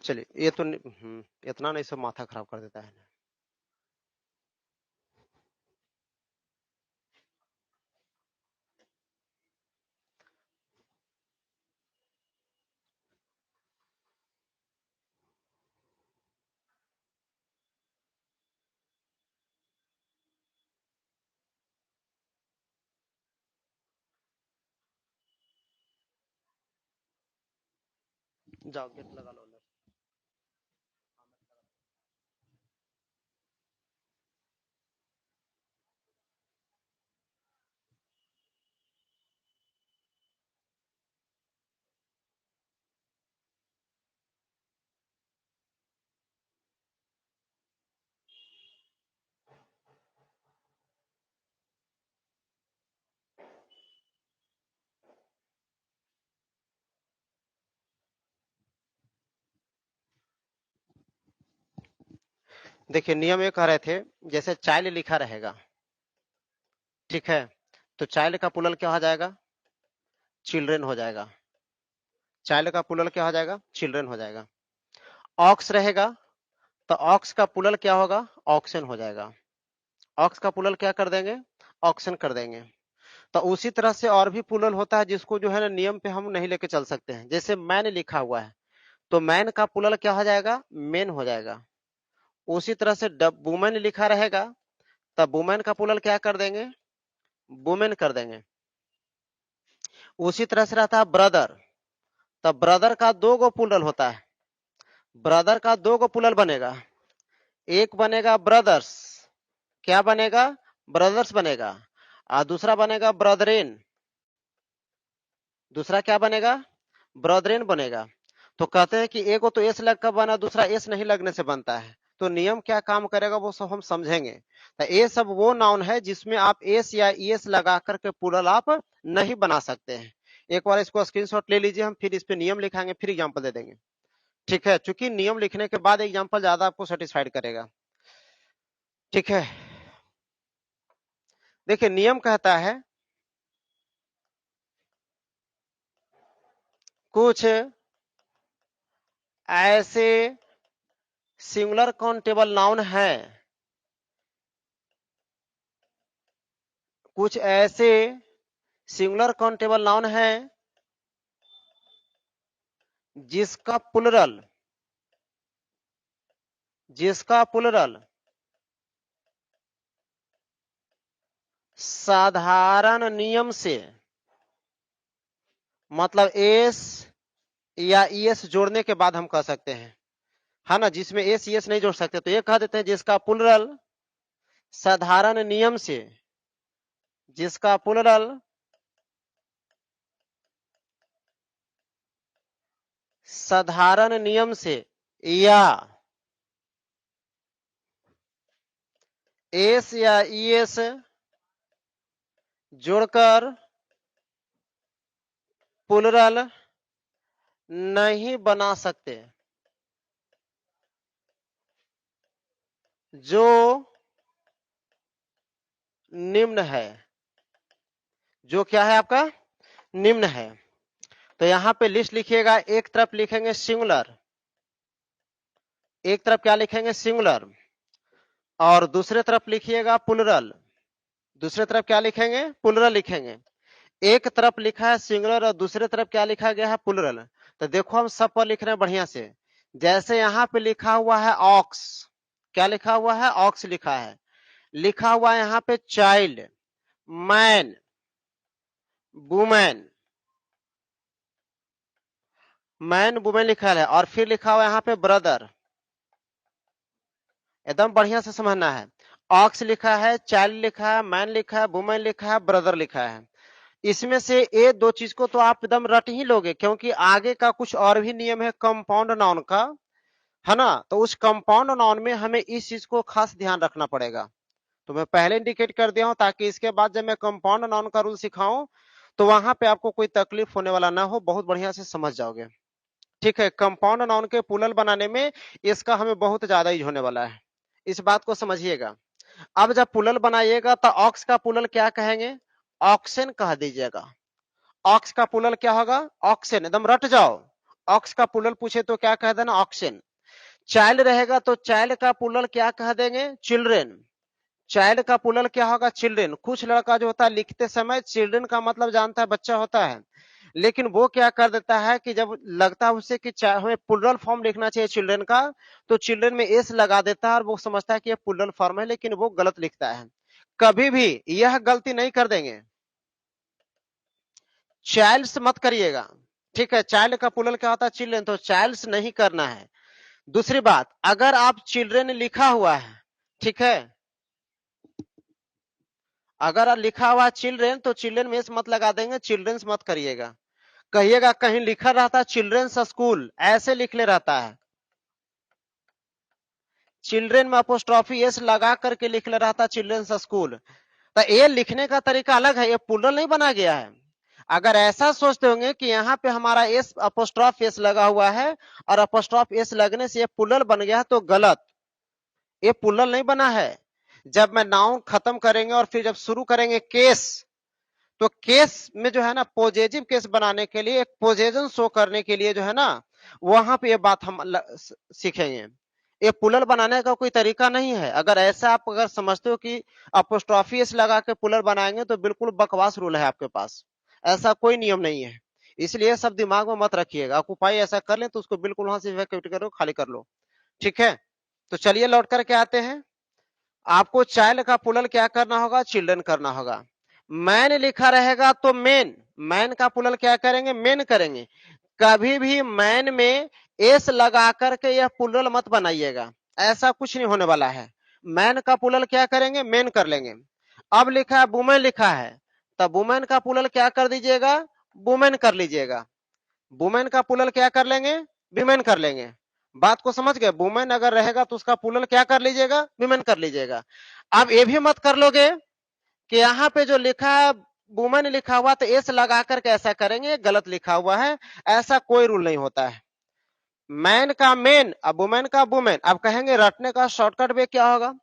चलिए ये तो इतना नहीं, सब माथा खराब कर देता है। जाओ गेट लगा लो अंदर। देखिए नियम ये कह रहे थे, जैसे चाइल्ड लिखा रहेगा, ठीक है, तो चाइल्ड का पुलल क्या हो जाएगा? चिल्ड्रेन हो जाएगा। चाइल्ड का पुलल क्या हो जाएगा? चिल्ड्रेन हो जाएगा। ऑक्स रहेगा तो ऑक्स का पुलल क्या होगा? ऑक्सन हो जाएगा। ऑक्स का पुलल क्या कर देंगे? ऑक्सन कर देंगे। तो उसी तरह से और भी पुलल होता है जिसको जो है ना नियम पे हम नहीं लेके चल सकते हैं। जैसे मैन लिखा हुआ है तो मैन का पुलल क्या हो जाएगा? मेन हो जाएगा। उसी तरह से वुमेन लिखा रहेगा तब वुमेन का पुलल क्या कर देंगे? वुमेन कर देंगे। उसी तरह से रहता है ब्रदर, तब ब्रदर का दो गो पुलल होता है। ब्रदर का दो गो पुलल बनेगा, एक बनेगा ब्रदर्स, क्या बनेगा? ब्रदर्स बनेगा, और दूसरा बनेगा ब्रदरेन। दूसरा क्या बनेगा? ब्रदरेन बनेगा। तो कहते हैं कि एक को तो एस लग कर बना, दूसरा एस नहीं लगने से बनता है। तो नियम क्या काम करेगा वो सब हम समझेंगे। तो ये सब वो नाउन है जिसमें आप एस या ईएस लगा करके प्लूरल आप नहीं बना सकते हैं। एक बार इसको स्क्रीनशॉट ले लीजिए, हम फिर इस पे नियम लिखाएंगे, फिर एग्जांपल दे देंगे। ठीक है, चूंकि नियम लिखने के बाद एग्जांपल ज्यादा आपको सेटिस्फाइड करेगा। ठीक है, देखिए नियम कहता है कुछ ऐसे सिंगुलर काउंटेबल नाउन है, कुछ ऐसे सिंगुलर काउंटेबल नाउन है जिसका प्लुरल साधारण नियम से, मतलब एस या ईएस जोड़ने के बाद हम कह सकते हैं, है ना, जिसमें एस ईएस नहीं जोड़ सकते तो ये कह देते हैं जिसका प्लुरल साधारण नियम से, जिसका प्लुरल साधारण नियम से या एस या ईएस जोड़कर प्लुरल नहीं बना सकते, जो निम्न है। जो क्या है आपका? निम्न है। तो यहां पे लिस्ट लिखिएगा, एक तरफ लिखेंगे सिंगुलर, एक तरफ क्या लिखेंगे? सिंगुलर, और दूसरे तरफ लिखिएगा प्लुरल। दूसरे तरफ क्या लिखेंगे? प्लुरल लिखेंगे। एक तरफ लिखा है सिंगुलर और दूसरे तरफ क्या लिखा गया है? प्लुरल। तो देखो हम सब पर लिख रहे हैं बढ़िया से। जैसे यहाँ पे लिखा हुआ है ऑक्स, क्या लिखा हुआ है? ऑक्स लिखा है। लिखा हुआ है यहाँ पे child, man, women, man women लिखा है, और फिर लिखा हुआ है यहाँ पे ब्रदर। एकदम बढ़िया से समझना है। ऑक्स लिखा है, चाइल्ड लिखा है, मैन लिखा है, वुमेन लिखा है, ब्रदर लिखा है। इसमें से ये दो चीज को तो आप एकदम रट ही लोगे, क्योंकि आगे का कुछ और भी नियम है कंपाउंड नाउन का, है ना। तो उस कंपाउंड नाउन में हमें इस चीज को खास ध्यान रखना पड़ेगा। तो मैं पहले इंडिकेट कर दिया हूं ताकि इसके बाद जब मैं कंपाउंड नाउन का रूल सिखाऊं तो वहां पे आपको कोई तकलीफ होने वाला ना हो, बहुत बढ़िया से समझ जाओगे। ठीक है, कंपाउंड नाउन के प्लुरल बनाने में इसका हमें बहुत ज्यादा यूज होने वाला है, इस बात को समझिएगा। अब जब प्लुरल बनाइएगा तो ऑक्स का प्लुरल क्या कहेंगे? ऑक्सन कह दीजिएगा। ऑक्स का प्लुरल क्या होगा? ऑक्सन, एकदम रट जाओ। ऑक्स का प्लूरल पूछे तो क्या कह देना, ऑक्सन। चाइल्ड रहेगा तो चाइल्ड का प्लूरल क्या कह देंगे, चिल्ड्रेन। चाइल्ड का प्लूरल क्या होगा, चिल्ड्रेन। कुछ लड़का जो होता है लिखते समय चिल्ड्रेन का मतलब जानता है बच्चा होता है, लेकिन वो क्या कर देता है कि जब लगता है उसे कि हमें प्लूरल फॉर्म लिखना चाहिए चिल्ड्रेन का, तो चिल्ड्रेन में एस लगा देता है और वो समझता है कि ये प्लूरल फॉर्म है, लेकिन वो गलत लिखता है। कभी भी यह गलती नहीं कर देंगे, चाइल्ड्स मत करिएगा, ठीक है। चाइल्ड का प्लूरल क्या होता है, चिल्ड्रेन, तो चाइल्ड्स नहीं करना है। दूसरी बात, अगर आप चिल्ड्रेन लिखा हुआ है, ठीक है, अगर लिखा हुआ चिल्ड्रेन तो चिल्ड्रेन में मत लगा देंगे, चिल्ड्रेंस मत करिएगा। कहिएगा कहीं लिखा रहता है चिल्ड्रेंस स्कूल, ऐसे लिख ले रहता है, चिल्ड्रेन में अपोस्ट्रोफी एस लगा करके लिख ले रहता चिल्ड्रेंस स्कूल। तो ये लिखने का तरीका अलग है, ये प्लूरल नहीं बना गया है। अगर ऐसा सोचते होंगे कि यहाँ पे हमारा एस अपोस्ट्रोफ एस लगा हुआ है और अपोस्ट्रोफ एस लगने से ये प्लूरल बन गया है, तो गलत, ये प्लूरल नहीं बना है। जब मैं नाउन खत्म करेंगे और फिर जब शुरू करेंगे केस, तो केस में जो है ना पॉजिटिव केस बनाने के लिए, एक पोजेशन शो करने के लिए जो है ना, वहां पे ये बात हम सीखेंगे। ये प्लूरल बनाने का कोई तरीका नहीं है। अगर ऐसा आप अगर समझते हो कि अपोस्ट्रोफी एस लगा के प्लूरल बनाएंगे तो बिल्कुल बकवास रूल है आपके पास, ऐसा कोई नियम नहीं है। इसलिए सब दिमाग में मत रखिएगा, ऑक्युपाई ऐसा कर ले तो उसको बिल्कुल वहां से वैकेट करो, खाली कर लो, ठीक है। तो चलिए लौट करके आते हैं। आपको चाइल्ड का प्लूरल क्या करना होगा, चिल्ड्रन करना होगा। मैन लिखा रहेगा तो मेन, मैन का प्लूरल क्या करेंगे, मेन करेंगे। कभी भी मैन में एस लगा करके यह प्लूरल मत बनाइएगा, ऐसा कुछ नहीं होने वाला है। मैन का प्लूरल क्या करेंगे, मेन कर लेंगे। अब लिखा है वुमेन लिखा है, तब वुमेन का प्लूरल क्या कर दीजिएगा, वुमेन कर लीजिएगा। वुमेन का प्लूरल क्या कर लेंगे, विमेन कर लेंगे। बात को समझ गए, वुमेन अगर रहेगा तो उसका प्लूरल क्या कर लीजिएगा, विमेन कर लीजिएगा। अब ये भी मत कर लोगे कि यहाँ पे जो लिखा है वुमेन लिखा हुआ तो एस लगा करके ऐसा करेंगे, गलत लिखा हुआ है, ऐसा कोई रूल नहीं होता है। मैन का मेन, अब वुमेन का वुमेन। अब कहेंगे रटने का शॉर्टकट वे क्या होगा,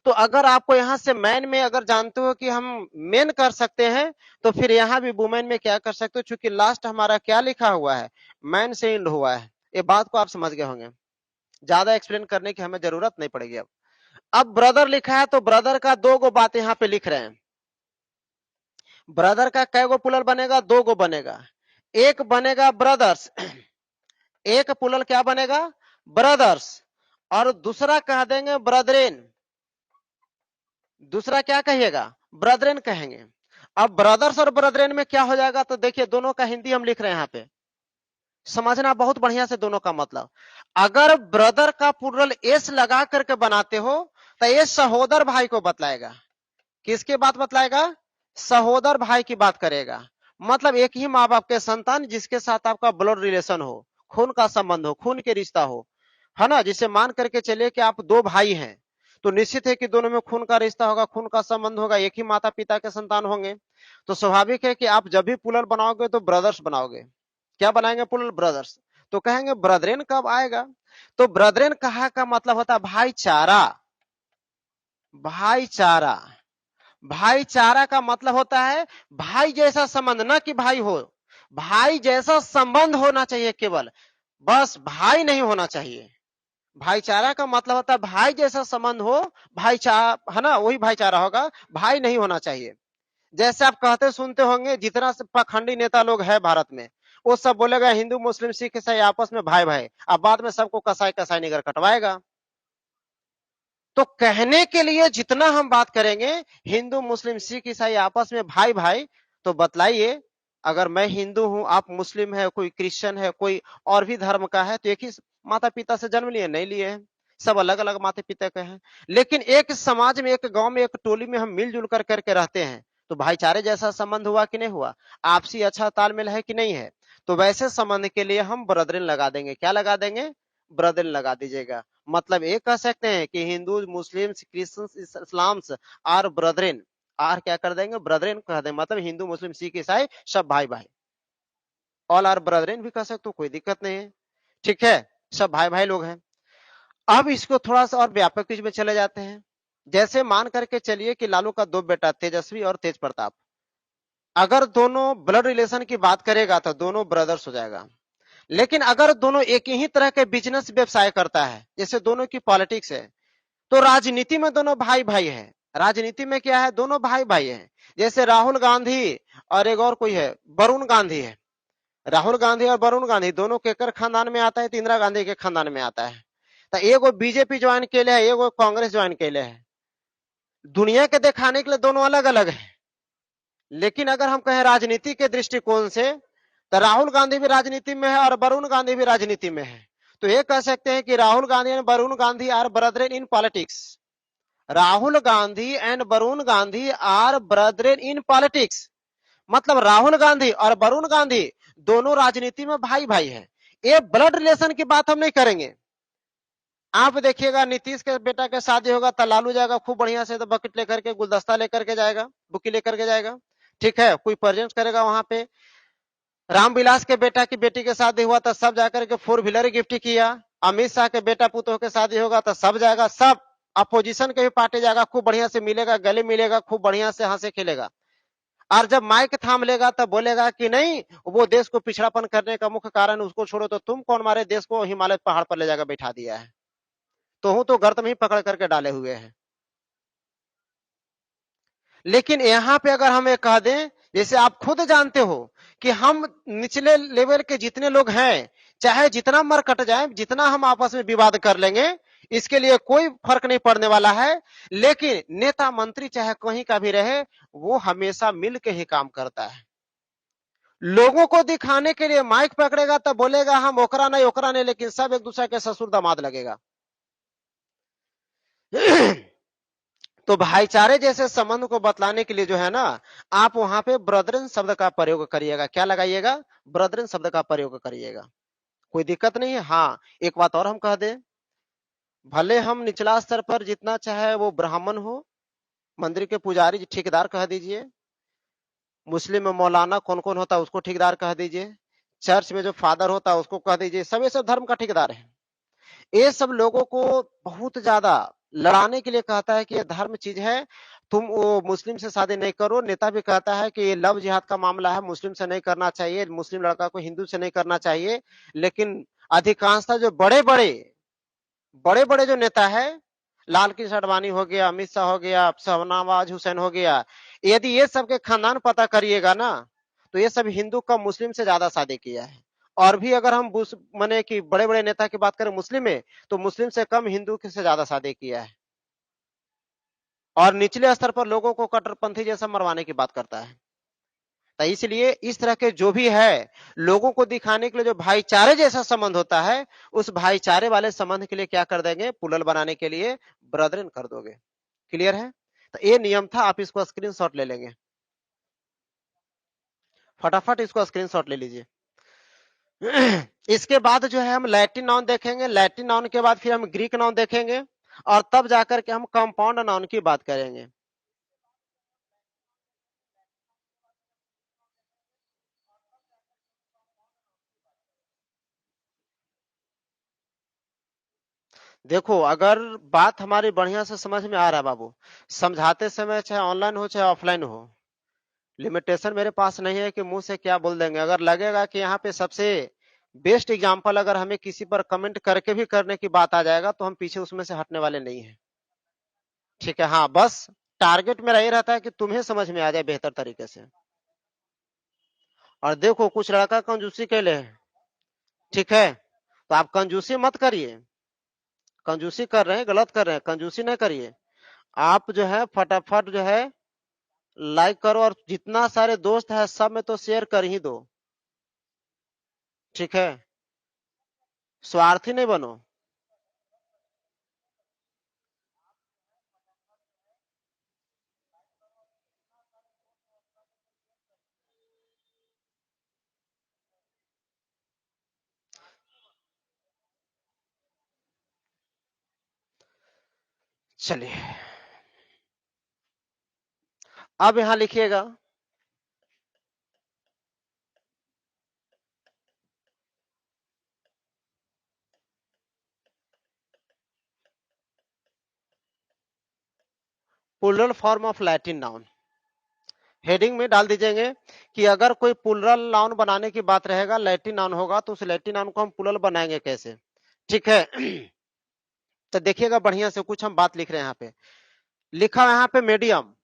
तो अगर आपको यहां से मैन में अगर जानते हो कि हम मेन कर सकते हैं, तो फिर यहां भी वुमेन में क्या कर सकते हो, चूंकि लास्ट हमारा क्या लिखा हुआ है, मैन से एंड हुआ है। ये बात को आप समझ गए होंगे, ज्यादा एक्सप्लेन करने की हमें जरूरत नहीं पड़ेगी। अब ब्रदर लिखा है तो ब्रदर का दो गो बात यहाँ पे लिख रहे हैं। ब्रदर का कै गो प्लूरल बनेगा, दो गो बनेगा। एक बनेगा ब्रदर्स, एक प्लूरल क्या बनेगा, ब्रदर्स, और दूसरा कह देंगे ब्रदरेन। दूसरा क्या कहिएगा, ब्रदरेन कहेंगे। अब ब्रदर्स और ब्रदरेन में क्या हो जाएगा, तो देखिए दोनों का हिंदी हम लिख रहे हैं यहाँ पे, समझना बहुत बढ़िया से दोनों का मतलब। अगर ब्रदर का प्लूरल एस लगा करके बनाते हो तो ये सहोदर भाई को बतलाएगा। किसकी बात बतलाएगा, सहोदर भाई की बात करेगा। मतलब एक ही माँ बाप के संतान जिसके साथ आपका ब्लड रिलेशन हो, खून का संबंध हो, खून के रिश्ता हो, है ना। जिसे मान करके चलिए कि आप दो भाई हैं, तो निश्चित है कि दोनों में खून का रिश्ता होगा, खून का संबंध होगा, एक ही माता पिता के संतान होंगे। तो स्वाभाविक है कि आप जब भी प्लूरल बनाओगे तो ब्रदर्स बनाओगे। क्या बनाएंगे, प्लूरल ब्रदर्स। तो कहेंगे ब्रदरेन कब आएगा, तो ब्रदरेन कहा का मतलब होता है भाईचारा। भाईचारा, भाईचारा का मतलब होता है भाई जैसा संबंध, ना कि भाई हो, भाई जैसा संबंध होना चाहिए केवल, बस भाई नहीं होना चाहिए। भाईचारा का मतलब होता है भाई जैसा संबंध हो, भाईचारा है ना, वही भाईचारा होगा, भाई नहीं होना चाहिए। जैसे आप कहते सुनते होंगे जितना पाखंडी नेता लोग है भारत में, वो सब बोलेगा हिंदू मुस्लिम सिख ईसाई आपस में भाई भाई, अब बाद में सबको कसाई कसाई निगर कटवाएगा। तो कहने के लिए जितना हम बात करेंगे हिंदू मुस्लिम सिख ईसाई आपस में भाई भाई, तो बतलाइए अगर मैं हिंदू हूं, आप मुस्लिम है, कोई क्रिश्चियन है, कोई और भी धर्म का है, तो एक ही माता पिता से जन्म लिए, नहीं लिए हैं, सब अलग अलग माता पिता के हैं, लेकिन एक समाज में, एक गांव में, एक टोली में हम मिलजुल कर करके रहते हैं, तो भाईचारे जैसा संबंध हुआ कि नहीं हुआ, आपसी अच्छा तालमेल है कि नहीं है। तो वैसे संबंध के लिए हम ब्रदरन लगा देंगे, क्या लगा देंगे, ब्रदरन लगा दीजिएगा। मतलब ये कह सकते हैं कि Hindu Muslim Christian Islams are brethren, आर क्या कर देंगे, ब्रदरेन कह देंगे, मतलब हिंदू मुस्लिम सिख ईसाई सब भाई भाई, ऑल आर ब्रदरेन भी कह सकते हो, कोई दिक्कत नहीं है, ठीक है, सब भाई भाई लोग हैं। अब इसको थोड़ा सा और व्यापक चीज में चले जाते हैं। जैसे मान करके चलिए कि लालू का दो बेटा तेजस्वी और तेज प्रताप, अगर दोनों ब्लड रिलेशन की बात करेगा तो दोनों ब्रदर्स हो जाएगा। लेकिन अगर दोनों एक ही तरह के बिजनेस व्यवसाय करता है, जैसे दोनों की पॉलिटिक्स है, तो राजनीति में दोनों भाई भाई है। राजनीति में क्या है, दोनों भाई भाई है। जैसे राहुल गांधी और एक और कोई है, वरुण गांधी है। राहुल गांधी और वरुण गांधी दोनों केकर खानदान में आता है, तो इंदिरा गांधी के खानदान में आता है। तो एगो बीजेपी ज्वाइन केले है, एगो कांग्रेस ज्वाइन केले है। दुनिया के दिखाने के लिए दोनों अलग अलग है। लेकिन अगर हम कहें राजनीति के दृष्टिकोण से, तो राहुल गांधी भी राजनीति में है और वरुण गांधी भी राजनीति में है। तो ये कह सकते हैं कि Rahul Gandhi and Varun Gandhi are brother in politics. Rahul Gandhi and Varun Gandhi are brother in politics. मतलब राहुल गांधी और वरुण गांधी दोनों राजनीति में भाई भाई हैं। ये ब्लड रिलेशन की बात हम नहीं करेंगे। आप देखिएगा नीतीश के बेटा के शादी होगा तो लालू जाएगा खूब बढ़िया से, तो बकेट लेकर के, गुलदस्ता लेकर के जाएगा, बुकी लेकर के जाएगा। ठीक है, कोई प्रेजेंट करेगा वहां पे। रामविलास के बेटा की बेटी के शादी हुआ तो सब जाकर के 4 व्हीलर गिफ्ट किया। अमित शाह के बेटा पुतों के शादी होगा तो सब जाएगा, सब अपोजिशन के भी पार्टी जाएगा, खूब बढ़िया से मिलेगा, गले मिलेगा, खूब बढ़िया से हंसे खेलेगा। और जब माइक थाम लेगा तब बोलेगा कि नहीं, वो देश को पिछड़ापन करने का मुख्य कारण, उसको छोड़ो, तो तुम कौन हमारे देश को हिमालय पहाड़ पर ले जाकर बैठा दिया है, तो हूं तो गर्त में ही पकड़ करके डाले हुए हैं। लेकिन यहां पे अगर हम ये कह दें, जैसे आप खुद जानते हो कि हम निचले लेवल के जितने लोग हैं, चाहे जितना मर कट जाए, जितना हम आपस में विवाद कर लेंगे, इसके लिए कोई फर्क नहीं पड़ने वाला है। लेकिन नेता मंत्री चाहे कहीं का भी रहे, वो हमेशा मिल के ही काम करता है। लोगों को दिखाने के लिए माइक पकड़ेगा तब बोलेगा हम ओकरा नहीं ओकरा नहीं, लेकिन सब एक दूसरे के ससुर दामाद लगेगा। तो भाईचारे जैसे संबंध को बतलाने के लिए जो है ना, आप वहां पे ब्रदरन शब्द का प्रयोग करिएगा। क्या लगाइएगा, ब्रदरन शब्द का प्रयोग करिएगा। कोई दिक्कत नहीं है। हाँ, एक बात और हम कह दें, भले हम निचला स्तर पर जितना चाहे वो ब्राह्मण हो, मंदिर के पुजारी ठेकेदार कह दीजिए, मुस्लिम में मौलाना कौन कौन होता है उसको ठेकेदार कह दीजिए, चर्च में जो फादर होता है उसको कह दीजिए, सब ये सब धर्म का ठेकेदार है। ये सब लोगों को बहुत ज्यादा लड़ाने के लिए कहता है कि ये धर्म चीज है, तुम वो मुस्लिम से शादी नहीं करो। नेता भी कहता है कि ये लव जिहाद का मामला है, मुस्लिम से नहीं करना चाहिए, मुस्लिम लड़का को हिंदू से नहीं करना चाहिए। लेकिन अधिकांशतः जो बड़े बड़े जो नेता है, लाल कृष्ण आडवाणी हो गया, अमित शाह हो गया, शहनवाज हुसैन हो गया, यदि ये सब के खानदान पता करिएगा ना, तो ये सब हिंदू का मुस्लिम से ज्यादा शादी किया है। और भी अगर हम माने कि बड़े बड़े नेता की बात करें मुस्लिम में, तो मुस्लिम से कम हिंदू से ज्यादा शादी किया है। और निचले स्तर पर लोगों को कट्टरपंथी जैसा मरवाने की बात करता है। तो इसलिए इस तरह के जो भी है, लोगों को दिखाने के लिए जो भाईचारे जैसा संबंध होता है, उस भाईचारे वाले संबंध के लिए क्या कर देंगे, पुलल बनाने के लिए ब्रदरन कर दोगे। क्लियर है? तो ये नियम था, आप इसको स्क्रीनशॉट ले लेंगे। फटाफट इसको स्क्रीनशॉट ले लीजिए। इसके बाद जो है हम लैटिन नाउन देखेंगे, लैटिन नाउन के बाद फिर हम ग्रीक नाउन देखेंगे, और तब जाकर के हम कंपाउंड नाउन की बात करेंगे। देखो, अगर बात हमारी बढ़िया से समझ में आ रहा है बाबू, समझाते समय चाहे ऑनलाइन हो चाहे ऑफलाइन हो, लिमिटेशन मेरे पास नहीं है कि मुंह से क्या बोल देंगे। अगर लगेगा कि यहाँ पे सबसे बेस्ट एग्जाम्पल अगर हमें किसी पर कमेंट करके भी करने की बात आ जाएगा, तो हम पीछे उसमें से हटने वाले नहीं है। ठीक है, हाँ, बस टारगेट मेरा ये रहता है कि तुम्हें समझ में आ जाए बेहतर तरीके से। और देखो, कुछ लड़का कंजूसी के लिए है, ठीक है, तो आप कंजूसी मत करिए। कंजूसी कर रहे हैं, गलत कर रहे हैं, कंजूसी नहीं करिए। आप जो है फटाफट जो है लाइक करो, और जितना सारे दोस्त है सब में तो शेयर कर ही दो। ठीक है, स्वार्थी नहीं बनो। चलिए, अब यहां लिखिएगा, plural form of Latin noun. Heading में डाल दीजिएंगे कि अगर कोई प्लूरल नाउन बनाने की बात रहेगा, लैटिन नाउन होगा, तो उस लैटिन नाउन को हम प्लूरल बनाएंगे कैसे। ठीक है। तो देखिएगा बढ़िया से, कुछ हम बात लिख रहे हैं यहाँ पे। लिखा है यहाँ पे medium,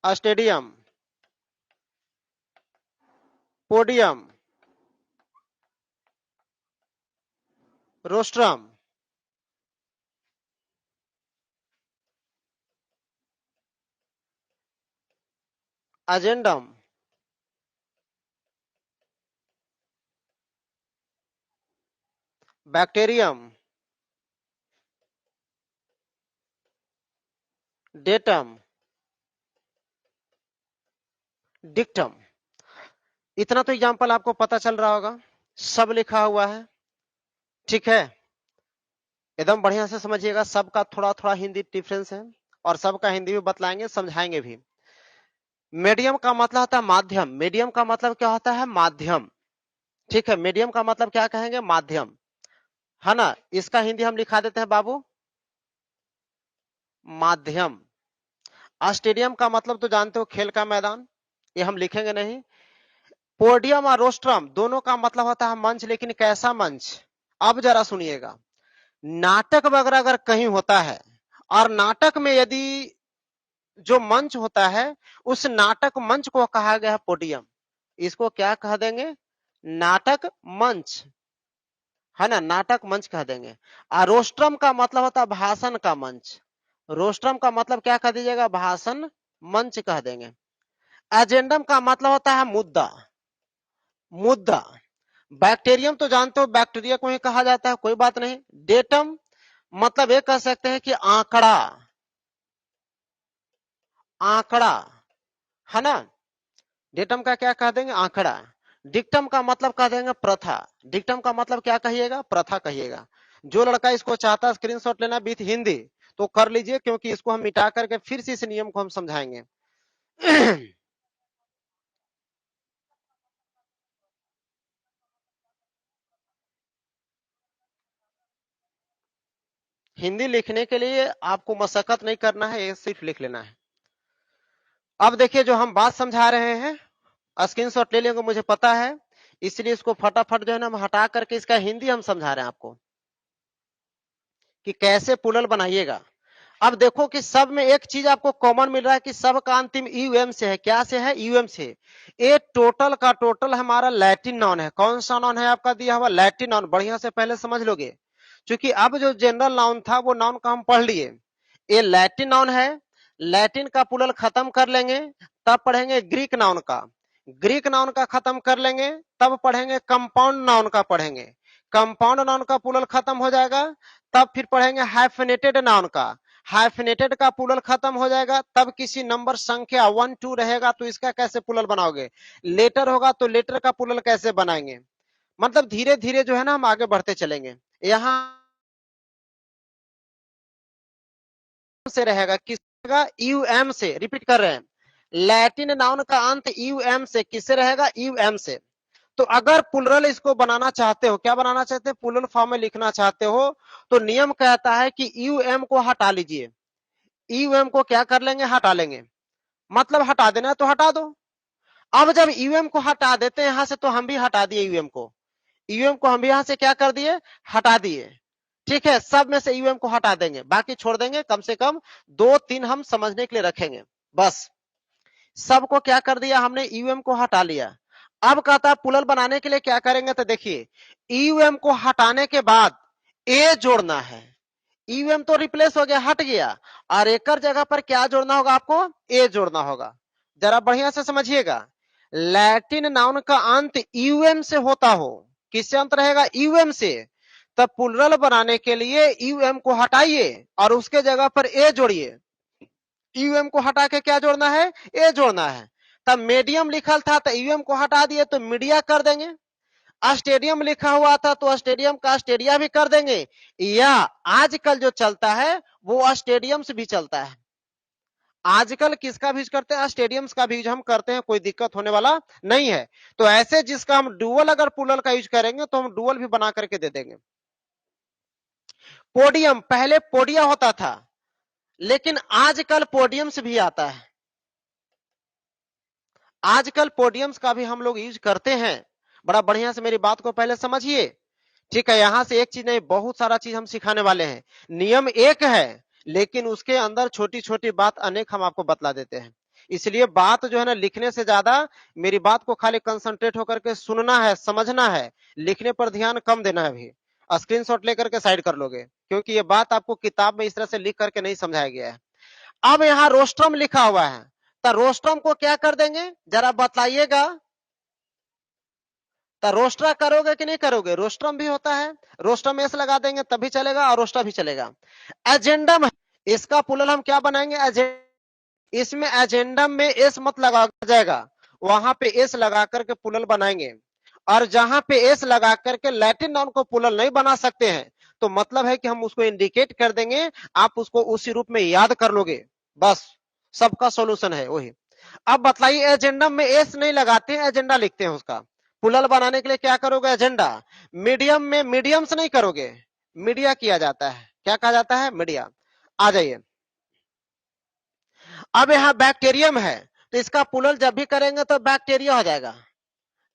stadium, podium, rostrum, agendum, bacterium, datum, dictum. इतना तो एग्जाम्पल आपको पता चल रहा होगा, सब लिखा हुआ है। ठीक है, एकदम बढ़िया से समझिएगा, सबका थोड़ा थोड़ा हिंदी डिफरेंस है और सबका हिंदी भी बतलाएंगे, समझाएंगे भी। मीडियम का मतलब होता है माध्यम, मीडियम का मतलब क्या होता है, माध्यम। ठीक है, मीडियम का मतलब क्या कहेंगे, माध्यम, है ना। इसका हिंदी हम लिखा देते हैं बाबू, माध्यम। स्टेडियम का मतलब तो जानते हो, खेल का मैदान, ये हम लिखेंगे नहीं। पोडियम और रोस्ट्रम दोनों का मतलब होता है मंच, लेकिन कैसा मंच। अब जरा सुनिएगा, नाटक वगैरह अगर कहीं होता है और नाटक में यदि जो मंच होता है, उस नाटक मंच को कहा गया है पोडियम। इसको क्या कह देंगे, नाटक मंच, है ना, नाटक मंच कह देंगे। और रोस्ट्रम का मतलब होता है भाषण का मंच, रोस्ट्रम का मतलब क्या कह दीजिएगा, भाषण मंच कह देंगे। एजेंडम का मतलब होता है मुद्दा, मुद्दा। बैक्टीरियम तो जानते हो, बैक्टीरिया को ही कहा जाता है, कोई बात नहीं। डेटम मतलब ये कह सकते हैं कि आंकड़ा, आंकड़ा, है ना। डेटम का क्या कह देंगे, आंकड़ा। डिक्टम का मतलब कह देंगे प्रथा, डिक्टम का मतलब क्या कहिएगा, प्रथा कहिएगा। जो लड़का इसको चाहता है स्क्रीनशॉट लेना विथ हिंदी तो कर लीजिए, क्योंकि इसको हम मिटा करके फिर से इस नियम को हम समझाएंगे। हिंदी लिखने के लिए आपको मशक्कत नहीं करना है, ये सिर्फ लिख लेना है। अब देखिए, जो हम बात समझा रहे हैं, स्क्रीनशॉट ले लेंगे, मुझे पता है, इसलिए इसको फटाफट जो है ना हम हटा करके इसका हिंदी हम समझा रहे हैं आपको कि कैसे पुलल बनाइएगा। अब देखो कि सब में एक चीज आपको कॉमन मिल रहा है कि सब का अंतिम यूएम से है। क्या से है, यूएम से। ये टोटल का टोटल हमारा लैटिन नॉन है। कौन सा नॉन है आपका दिया हुआ, लैटिन नॉन। बढ़िया से पहले समझ लोगे, क्योंकि अब जो जनरल नाउन था वो नाउन का हम पढ़ लिए, ये लैटिन नाउन है। लैटिन का पुलल खत्म कर लेंगे, तब पढ़ेंगे ग्रीक नाउन का। ग्रीक नाउन का खत्म कर लेंगे, तब पढ़ेंगे कंपाउंड नाउन का पढ़ेंगे। कंपाउंड नाउन का पुलल खत्म हो जाएगा, तब फिर पढ़ेंगे हाइफेनेटेड नाउन का। हाइफेनेटेड का पुलल खत्म हो जाएगा, तब किसी नंबर संख्या 1 2 रहेगा तो इसका कैसे पुलल बनाओगे। लेटर होगा तो लेटर का पुलल कैसे बनाएंगे। मतलब धीरे धीरे जो है ना हम आगे बढ़ते चलेंगे। यहाँ से रहेगा, किसका, यूएम से। रिपीट कर रहे हैं, लैटिन नाउन का अंत यूएम से, किससे रहेगा, यूएम से। तो अगर प्लुरल इसको बनाना चाहते हो, क्या बनाना चाहते हो, प्लुरल फॉर्म में लिखना चाहते हो, तो नियम कहता है कि यूएम को हटा लीजिए। यूएम को क्या कर लेंगे, हटा लेंगे। मतलब हटा देना है तो हटा दो। अब जब यूएम को हटा देते हैं यहां से, तो हम भी हटा दिए यूएम को, यूएम को हम भी यहां से क्या कर दिए, हटा दिए। ठीक है, सब में से यूएम को हटा देंगे, बाकी छोड़ देंगे। कम से कम 2 3 हम समझने के लिए रखेंगे बस। सबको क्या कर दिया हमने, यूएम को हटा लिया। अब कहता है पुलल बनाने के लिए क्या करेंगे, तो देखिए, यूएम को हटाने के बाद ए जोड़ना है। यूएम तो रिप्लेस हो गया, हट गया, और एक जगह पर क्या जोड़ना होगा आपको, ए जोड़ना होगा। जरा बढ़िया से समझिएगा, लैटिन नाउन का अंत यूएम से होता हो, किससे अंत रहेगा, यूएम से। तब प्लुरल बनाने के लिए यूएम को हटाइए और उसके जगह पर ए जोड़िए। यूएम को हटा के क्या जोड़ना है, ए जोड़ना है। तब मीडियम लिखल था तो यूएम को हटा दिए तो मीडिया कर देंगे। स्टेडियम लिखा हुआ था तो स्टेडियम का स्टेडिया भी कर देंगे। या आजकल जो चलता है वो स्टेडियम से भी चलता है। आजकल किसका भी यूज करते हैं, स्टेडियम्स का भी यूज हम करते हैं, कोई दिक्कत होने वाला नहीं है। तो ऐसे जिसका हम डुअल अगर पुलल का यूज करेंगे तो हम डुअल भी बना करके दे देंगे। पोडियम, पहले पोडिया होता था, लेकिन आजकल पोडियम्स भी आता है। आजकल पोडियम्स का भी हम लोग यूज करते हैं। बड़ा बढ़िया से मेरी बात को पहले समझिए, ठीक है। यहां से एक चीज नहीं, बहुत सारा चीज हम सिखाने वाले हैं। नियम एक है, लेकिन उसके अंदर छोटी छोटी बात अनेक हम आपको बतला देते हैं। इसलिए बात जो है ना, लिखने से ज्यादा मेरी बात को खाली कंसंट्रेट होकर के सुनना है, समझना है। लिखने पर ध्यान कम देना है। अभी स्क्रीनशॉट लेकर के साइड कर लोगे, क्योंकि ये बात आपको किताब में इस तरह से लिख करके नहीं समझाया गया है। अब यहाँ रोस्ट्रम लिखा हुआ है, तो रोस्ट्रम को क्या कर देंगे जरा बताइएगा। तो रोस्ट्रा करोगे कि नहीं करोगे? रोस्ट्रम भी होता है, रोस्ट्रम एस लगा देंगे तब भी चलेगा और रोस्ट्रा भी चलेगा। एजेंडम, इसका पुलल हम क्या बनाएंगे? इसमें एजेंडम में एस मत लगा जाएगा, वहां पे एस लगा करके पुलल बनाएंगे। और जहां पे एस लगा करके लैटिन नाउन को पुलल नहीं बना सकते हैं, तो मतलब है कि हम उसको इंडिकेट कर देंगे, आप उसको उसी रूप में याद कर लोगे, बस सबका सॉल्यूशन है वही। अब बताइए, एजेंडम में एस नहीं लगाते हैं, एजेंडा लिखते हैं। उसका पुलल बनाने के लिए क्या करोगे? एजेंडा। मीडियम में मीडियम से नहीं करोगे, मीडिया किया जाता है। क्या कहा जाता है? मीडिया। आ जाइए, अब यहाँ बैक्टीरियम है, तो इसका पुलल जब भी करेंगे तो बैक्टीरिया हो जाएगा।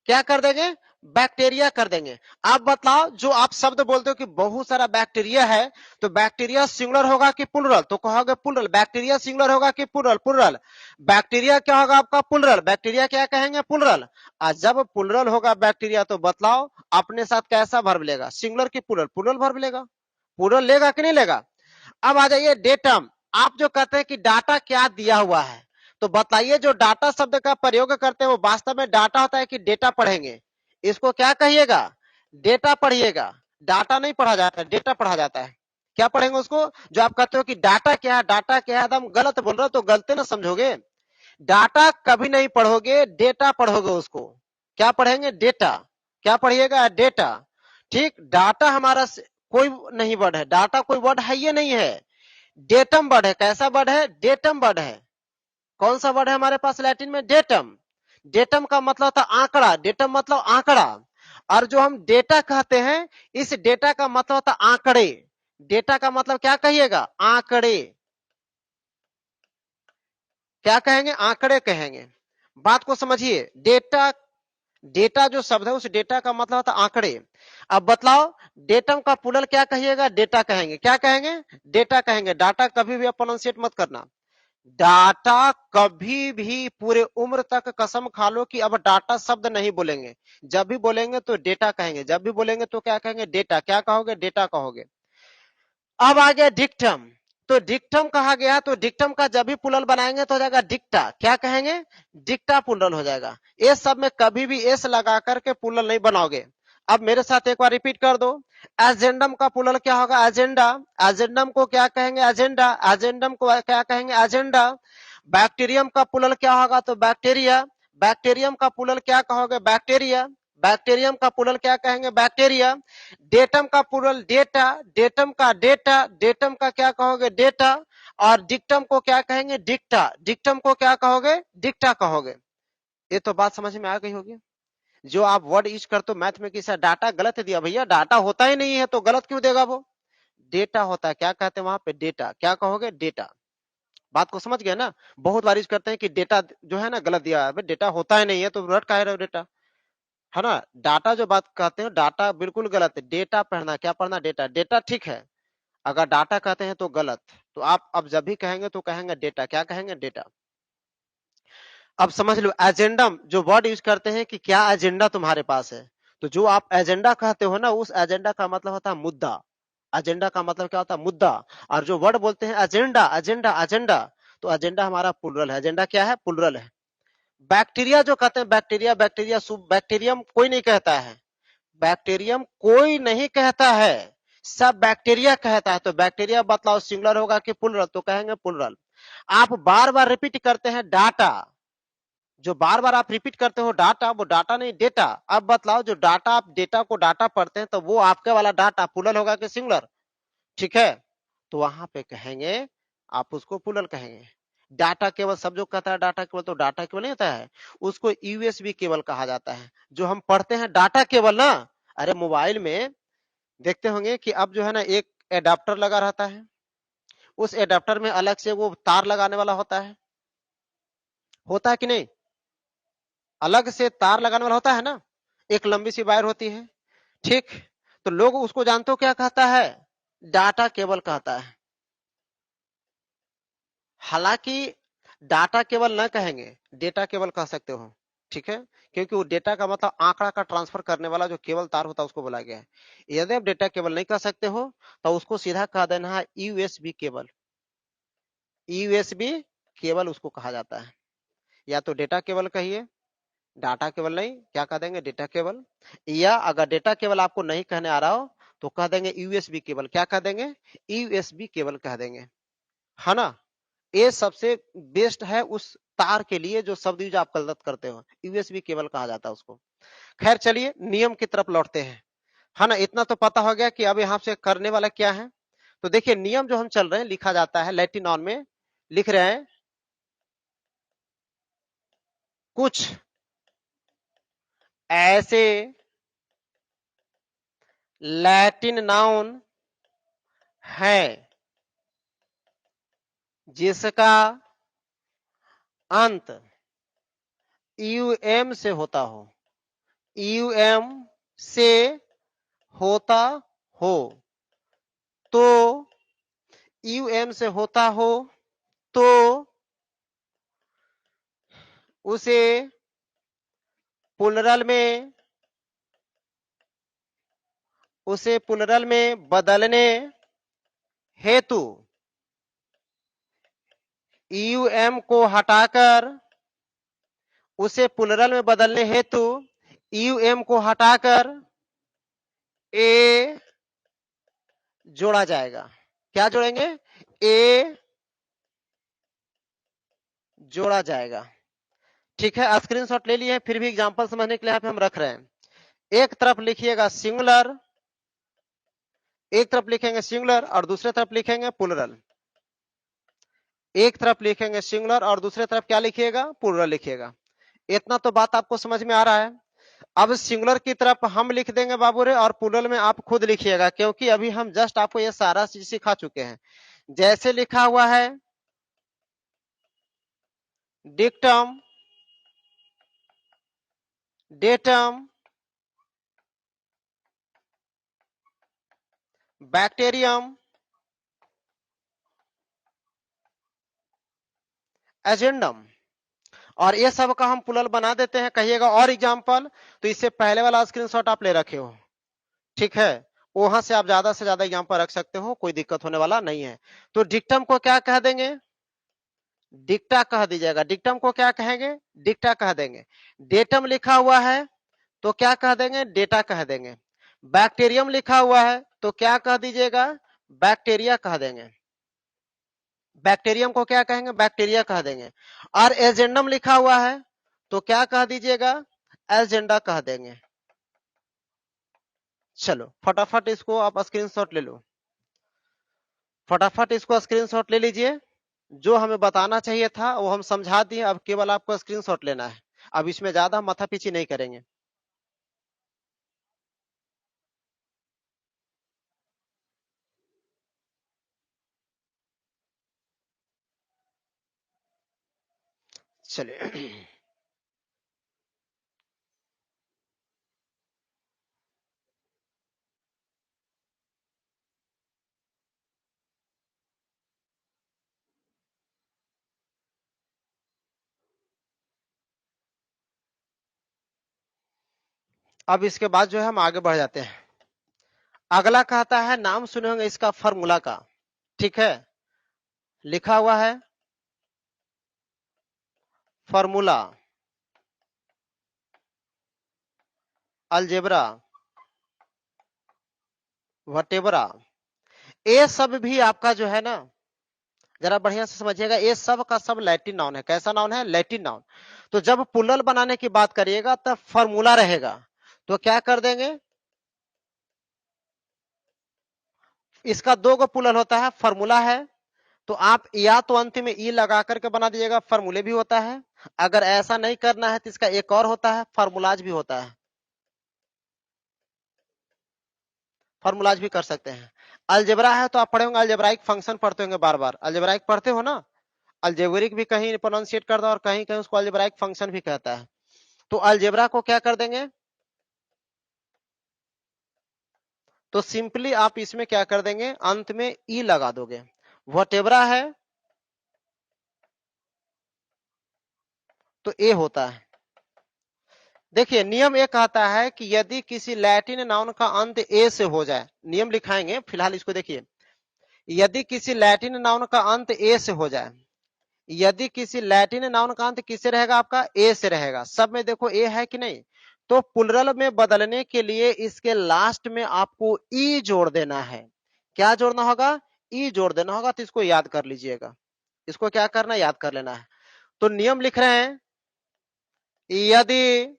क्या कर देंगे? बैक्टीरिया कर देंगे। आप बताओ, जो आप शब्द बोलते हो कि बहुत सारा बैक्टीरिया है, तो बैक्टीरिया सिंगुलर होगा कि प्लुरल? तो कहोगे प्लुरल। बैक्टीरिया सिंगुलर होगा कि प्लुरल? प्लुरल। बैक्टीरिया क्या होगा आपका? प्लुरल। बैक्टीरिया क्या कहेंगे? प्लुरल। और जब प्लुरल होगा बैक्टीरिया, तो बतलाओ अपने साथ कैसा वर्ब लेगा? सिंगुलर की प्लुरल? प्लुरल वर्ब लेगा। प्लुरल लेगा कि नहीं लेगा? अब आ जाइए डेटम। आप जो कहते हैं कि डाटा क्या दिया हुआ है, तो बताइए, जो डाटा शब्द का प्रयोग करते हैं वो वास्तव में डाटा होता है कि डेटा पढ़ेंगे? इसको क्या कहिएगा? डेटा पढ़िएगा। डाटा नहीं पढ़ा जाता है, डेटा पढ़ा जाता है। क्या पढ़ेंगे उसको? जो आप कहते हो कि डाटा क्या है, डाटा क्या है, एकदम गलत बोल रहे हो, तो गलती ना समझोगे। डाटा कभी नहीं पढ़ोगे, डेटा पढ़ोगे उसको। क्या पढ़ेंगे? डेटा। क्या पढ़िएगा? डेटा। ठीक। डाटा हमारा कोई नहीं वर्ड है, डाटा कोई वर्ड है ये नहीं है, डेटम वर्ड है। कैसा वर्ड है? डेटम वर्ड है। कौन सा वर्ड है हमारे पास लैटिन में? डेटम। डेटम का मतलब होता आंकड़ा, डेटम मतलब आंकड़ा। और जो हम डेटा कहते हैं, इस डेटा का मतलब होता आंकड़े। डेटा का मतलब क्या कहिएगा? आंकड़े। क्या कहेंगे? आंकड़े कहेंगे। बात को समझिए, डेटा, डेटा जो शब्द है, उस डेटा का मतलब होता आंकड़े। अब बतलाओ, डेटम का पुलल क्या कहिएगा? डेटा कहेंगे। क्या कहेंगे? डेटा कहेंगे। डाटा कभी भी प्रोनाउंसिएट मत करना। डाटा कभी भी पूरे उम्र तक कसम खा लो कि अब डाटा शब्द नहीं बोलेंगे। जब भी बोलेंगे तो डेटा कहेंगे, जब भी बोलेंगे तो क्या कहेंगे? डेटा। क्या कहोगे? डेटा कहोगे। अब आ गया डिक्टम। तो डिक्टम कहा गया, तो डिक्टम का जब भी पुलल बनाएंगे तो हो जाएगा डिक्टा। क्या कहेंगे? डिक्टा पुलल हो जाएगा। इस सब में कभी भी एस लगा करके पुलल नहीं बनाओगे। अब मेरे साथ एक बार रिपीट कर दो। एजेंडम का पुलल क्या होगा? एजेंडा। एजेंडम को क्या कहेंगे? एजेंडा। एजेंडम को क्या कहेंगे? एजेंडा। बैक्टीरियम का पुलल क्या होगा? तो बैक्टीरिया। बैक्टीरियम का पुलल क्या कहोगे? बैक्टीरिया। बैक्टीरियम का पुलल क्या कहेंगे? बैक्टीरिया। डेटम का पुलल डेटा। डेटम का डेटा। डेटम का क्या कहोगे? डेटा। और डिक्टम को क्या कहेंगे? डिक्टा। डिक्टम को क्या कहोगे? डिक्टा कहोगे। ये तो बात समझ में आ गई होगी। जो आप वर्ड यूज करते हो मैथ में, किसा डाटा गलत दिया भैया, डाटा होता ही नहीं है तो गलत क्यों देगा वो? डेटा होता है। क्या कहते हैं वहां पे? डेटा। क्या कहोगे? डेटा। बात को समझ गए ना? बहुत बार यूज करते हैं कि डेटा जो है ना गलत दिया है, डेटा होता ही नहीं है तो रट काहे रहे हो डेटा, है ना? डाटा जो बात कहते हैं, डाटा बिल्कुल गलत है। डेटा पढ़ना। क्या पढ़ना? डेटा। डेटा ठीक है, अगर डाटा कहते हैं तो गलत। तो आप अब जब भी कहेंगे तो कहेंगे डेटा। क्या कहेंगे? डेटा। अब समझ लो, एजेंडम जो वर्ड यूज करते हैं कि क्या एजेंडा तुम्हारे पास है, तो जो आप एजेंडा कहते हो ना, उस एजेंडा का मतलब होता है मुद्दा। एजेंडा का मतलब क्या होता है? मुद्दा। और जो वर्ड बोलते हैं एजेंडा, एजेंडा, एजेंडा, तो एजेंडा हमारा प्लुरल है। एजेंडा क्या है? प्लुरल है। बैक्टीरिया जो कहते हैं, बैक्टीरिया, बैक्टीरिया, बैक्टीरियम कोई नहीं कहता है। बैक्टीरियम कोई नहीं कहता है, सब बैक्टीरिया कहता है। तो बैक्टीरिया बतलाओ सिंगुलर होगा कि प्लुरल? तो कहेंगे प्लुरल। आप बार बार रिपीट करते हैं डाटा, जो बार बार आप रिपीट करते हो डाटा, वो डाटा नहीं डेटा। अब बतलाओ, जो डाटा आप डेटा को डाटा पढ़ते हैं, तो वो आपके वाला डाटा प्लुरल होगा कि सिंगुलर? ठीक है, तो वहां पे कहेंगे, आप उसको प्लुरल कहेंगे। डाटा केवल, सब जो कहता है डाटा केवल, तो डाटा केवल नहीं होता है, उसको यूएसबी केबल कहा जाता है। जो हम पढ़ते हैं डाटा केबल ना, अरे मोबाइल में देखते होंगे कि अब जो है ना, एक एडाप्टर लगा रहता है, उस एडाप्टर में अलग से वो तार लगाने वाला होता है कि नहीं? अलग से तार लगाने वाला होता है ना, एक लंबी सी वायर होती है, ठीक। तो लोग उसको जानते हो क्या कहता है? डाटा केबल कहता है। हालांकि डाटा केबल न कहेंगे, डेटा केबल कह सकते हो, ठीक है, क्योंकि वो डेटा का मतलब आंकड़ा का ट्रांसफर करने वाला जो केबल तार होता है उसको बोला गया है। यदि आप डेटा केबल नहीं कह सकते हो तो उसको सीधा कह देना है यूएसबी केबल। यूएसबी केबल उसको कहा जाता है। या तो डेटा केबल कहिए, डाटा केबल नहीं, क्या कह देंगे? Data cable. या अगर डेटा केबल आपको नहीं कहने आ रहा हो तो कह देंगे यूएसबी केबल। क्या कह देंगे? यूएसबी केबल कह देंगे, है ना। ये सबसे बेस्ट है उस तार के लिए जो शब्द यूज आप गलत करते हो, यूएसबी केबल कहा जाता है उसको। खैर चलिए नियम की तरफ लौटते हैं, है ना। इतना तो पता हो गया कि अब यहाँ से करने वाला क्या है। तो देखिए नियम जो हम चल रहे हैं, लिखा जाता है लैटिन ऑन में, लिख रहे हैं कुछ ऐसे लैटिन नाउन है जिसका अंत यूएम से होता हो, यूएम से होता हो, तो यूएम से होता हो तो उसे पुलरल में बदलने हेतु यूएम को हटाकर उसे पुलरल में बदलने हेतु यूएम को हटाकर ए जोड़ा जाएगा। क्या जोड़ेंगे? ए जोड़ा जाएगा। ठीक है, स्क्रीनशॉट ले लिए, फिर भी एग्जांपल समझने के लिए यहाँ पे हम रख रहे हैं। एक तरफ लिखिएगा सिंगुलर, एक तरफ लिखेंगे सिंगुलर और दूसरे तरफ लिखेंगे प्लूरल। एक तरफ लिखेंगे सिंगुलर और दूसरे तरफ क्या लिखिएगा? प्लूरल लिखिएगा। इतना तो बात आपको समझ में आ रहा है। अब सिंगुलर की तरफ हम लिख देंगे बाबू रे, और प्लूरल में आप खुद लिखिएगा, क्योंकि अभी हम जस्ट आपको ये सारा चीज सिखा चुके हैं। जैसे लिखा हुआ है डिक्टम, डेटम, बैक्टीरियम, एजेंडम, और ये सब का हम प्लूरल बना देते हैं। कहिएगा और एग्जांपल, तो इससे पहले वाला स्क्रीनशॉट आप ले रखे हो, ठीक है, वहां से आप ज्यादा से ज्यादा एग्जांपल रख सकते हो, कोई दिक्कत होने वाला नहीं है। तो डिक्टम को क्या कह देंगे? डिक्टा कह दीजिएगा। डिक्टम को क्या कहेंगे? डिक्टा कह देंगे। डेटम लिखा हुआ है तो क्या कह देंगे? डेटा कह देंगे। बैक्टीरियम लिखा हुआ है तो क्या कह दीजिएगा? बैक्टीरिया कह देंगे। बैक्टीरियम को क्या कहेंगे? बैक्टीरिया कह देंगे। और एजेंडम लिखा हुआ है तो क्या कह दीजिएगा? एजेंडा कह देंगे। चलो फटाफट इसको आप स्क्रीनशॉट ले लो, फटाफट इसको स्क्रीनशॉट ले लीजिए। जो हमें बताना चाहिए था वो हम समझा दिए, अब केवल आपको स्क्रीनशॉट लेना है। अब इसमें ज्यादा माथापीची नहीं करेंगे। चलिए अब इसके बाद जो है हम आगे बढ़ जाते हैं। अगला कहता है, नाम सुने होंगे इसका, फार्मूला का, ठीक है। लिखा हुआ है फार्मूला, अलजेब्रा, वटेबरा, ये सब भी आपका जो है ना, जरा बढ़िया से समझिएगा, ये सब का सब लैटिन नाउन है। कैसा नाउन है? Latin noun. तो जब प्लूरल बनाने की बात करिएगा तब फार्मूला रहेगा, तो क्या कर देंगे? इसका दो गो प्लूरल होता है, फार्मूला है तो आप या तो अंत में ई लगा करके बना दीजिएगा, फार्मूले भी होता है। अगर ऐसा नहीं करना है तो इसका एक और होता है, फार्मूलाज भी होता है, फार्मूलाज भी कर सकते हैं। अलजेब्रा है तो आप पढ़े होंगे, अलजेब्राइक फंक्शन पढ़ते होंगे बार बार, अलजेब्राइक पढ़ते हो ना। अलजेब्रिक भी कहीं प्रोनाउंसिएट करता है और कहीं कहीं उसको अलजेब्राइक फंक्शन भी कहता है। तो अलजेब्रा को क्या कर देंगे, तो सिंपली आप इसमें क्या कर देंगे, अंत में ई लगा दोगे। व्हाटएवर है तो ए होता है। देखिए नियम ये कहता है कि यदि किसी लैटिन नाउन का अंत ए से हो जाए, नियम लिखाएंगे फिलहाल इसको देखिए, यदि किसी लैटिन नाउन का अंत ए से हो जाए, यदि किसी लैटिन नाउन का अंत किससे रहेगा, आपका ए से रहेगा, सब में देखो ए है कि नहीं, तो प्लुरल में बदलने के लिए इसके लास्ट में आपको ई जोड़ देना है। क्या जोड़ना होगा, ई जोड़ देना होगा। तो इसको याद कर लीजिएगा, इसको क्या करना, याद कर लेना है। तो नियम लिख रहे हैं, यदि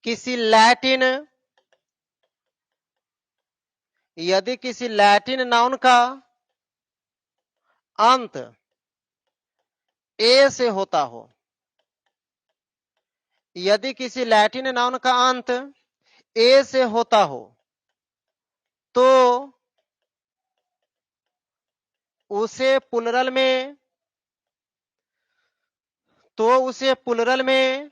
किसी लैटिन, यदि किसी लैटिन नाउन का अंत ए से होता हो, यदि किसी लैटिन नाउन का अंत ए से होता हो, तो उसे प्लुरल में, तो उसे प्लुरल में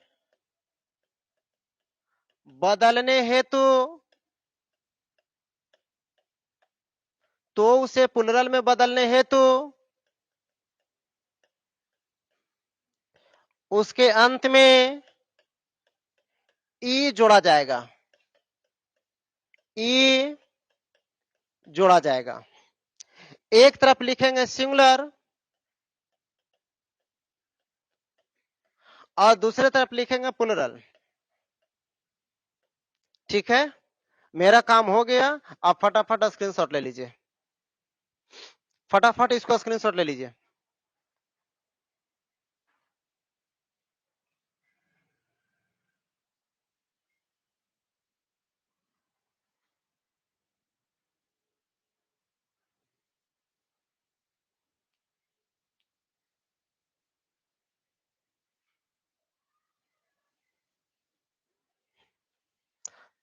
बदलने हेतु, तो उसे प्लुरल में बदलने हेतु उसके अंत में ई जोड़ा जाएगा, ई जोड़ा जाएगा। एक तरफ लिखेंगे सिंगुलर और दूसरे तरफ लिखेंगे प्लुरल। ठीक है, मेरा काम हो गया। आप फटाफट स्क्रीनशॉट ले लीजिए, फटाफट इसको स्क्रीनशॉट ले लीजिए।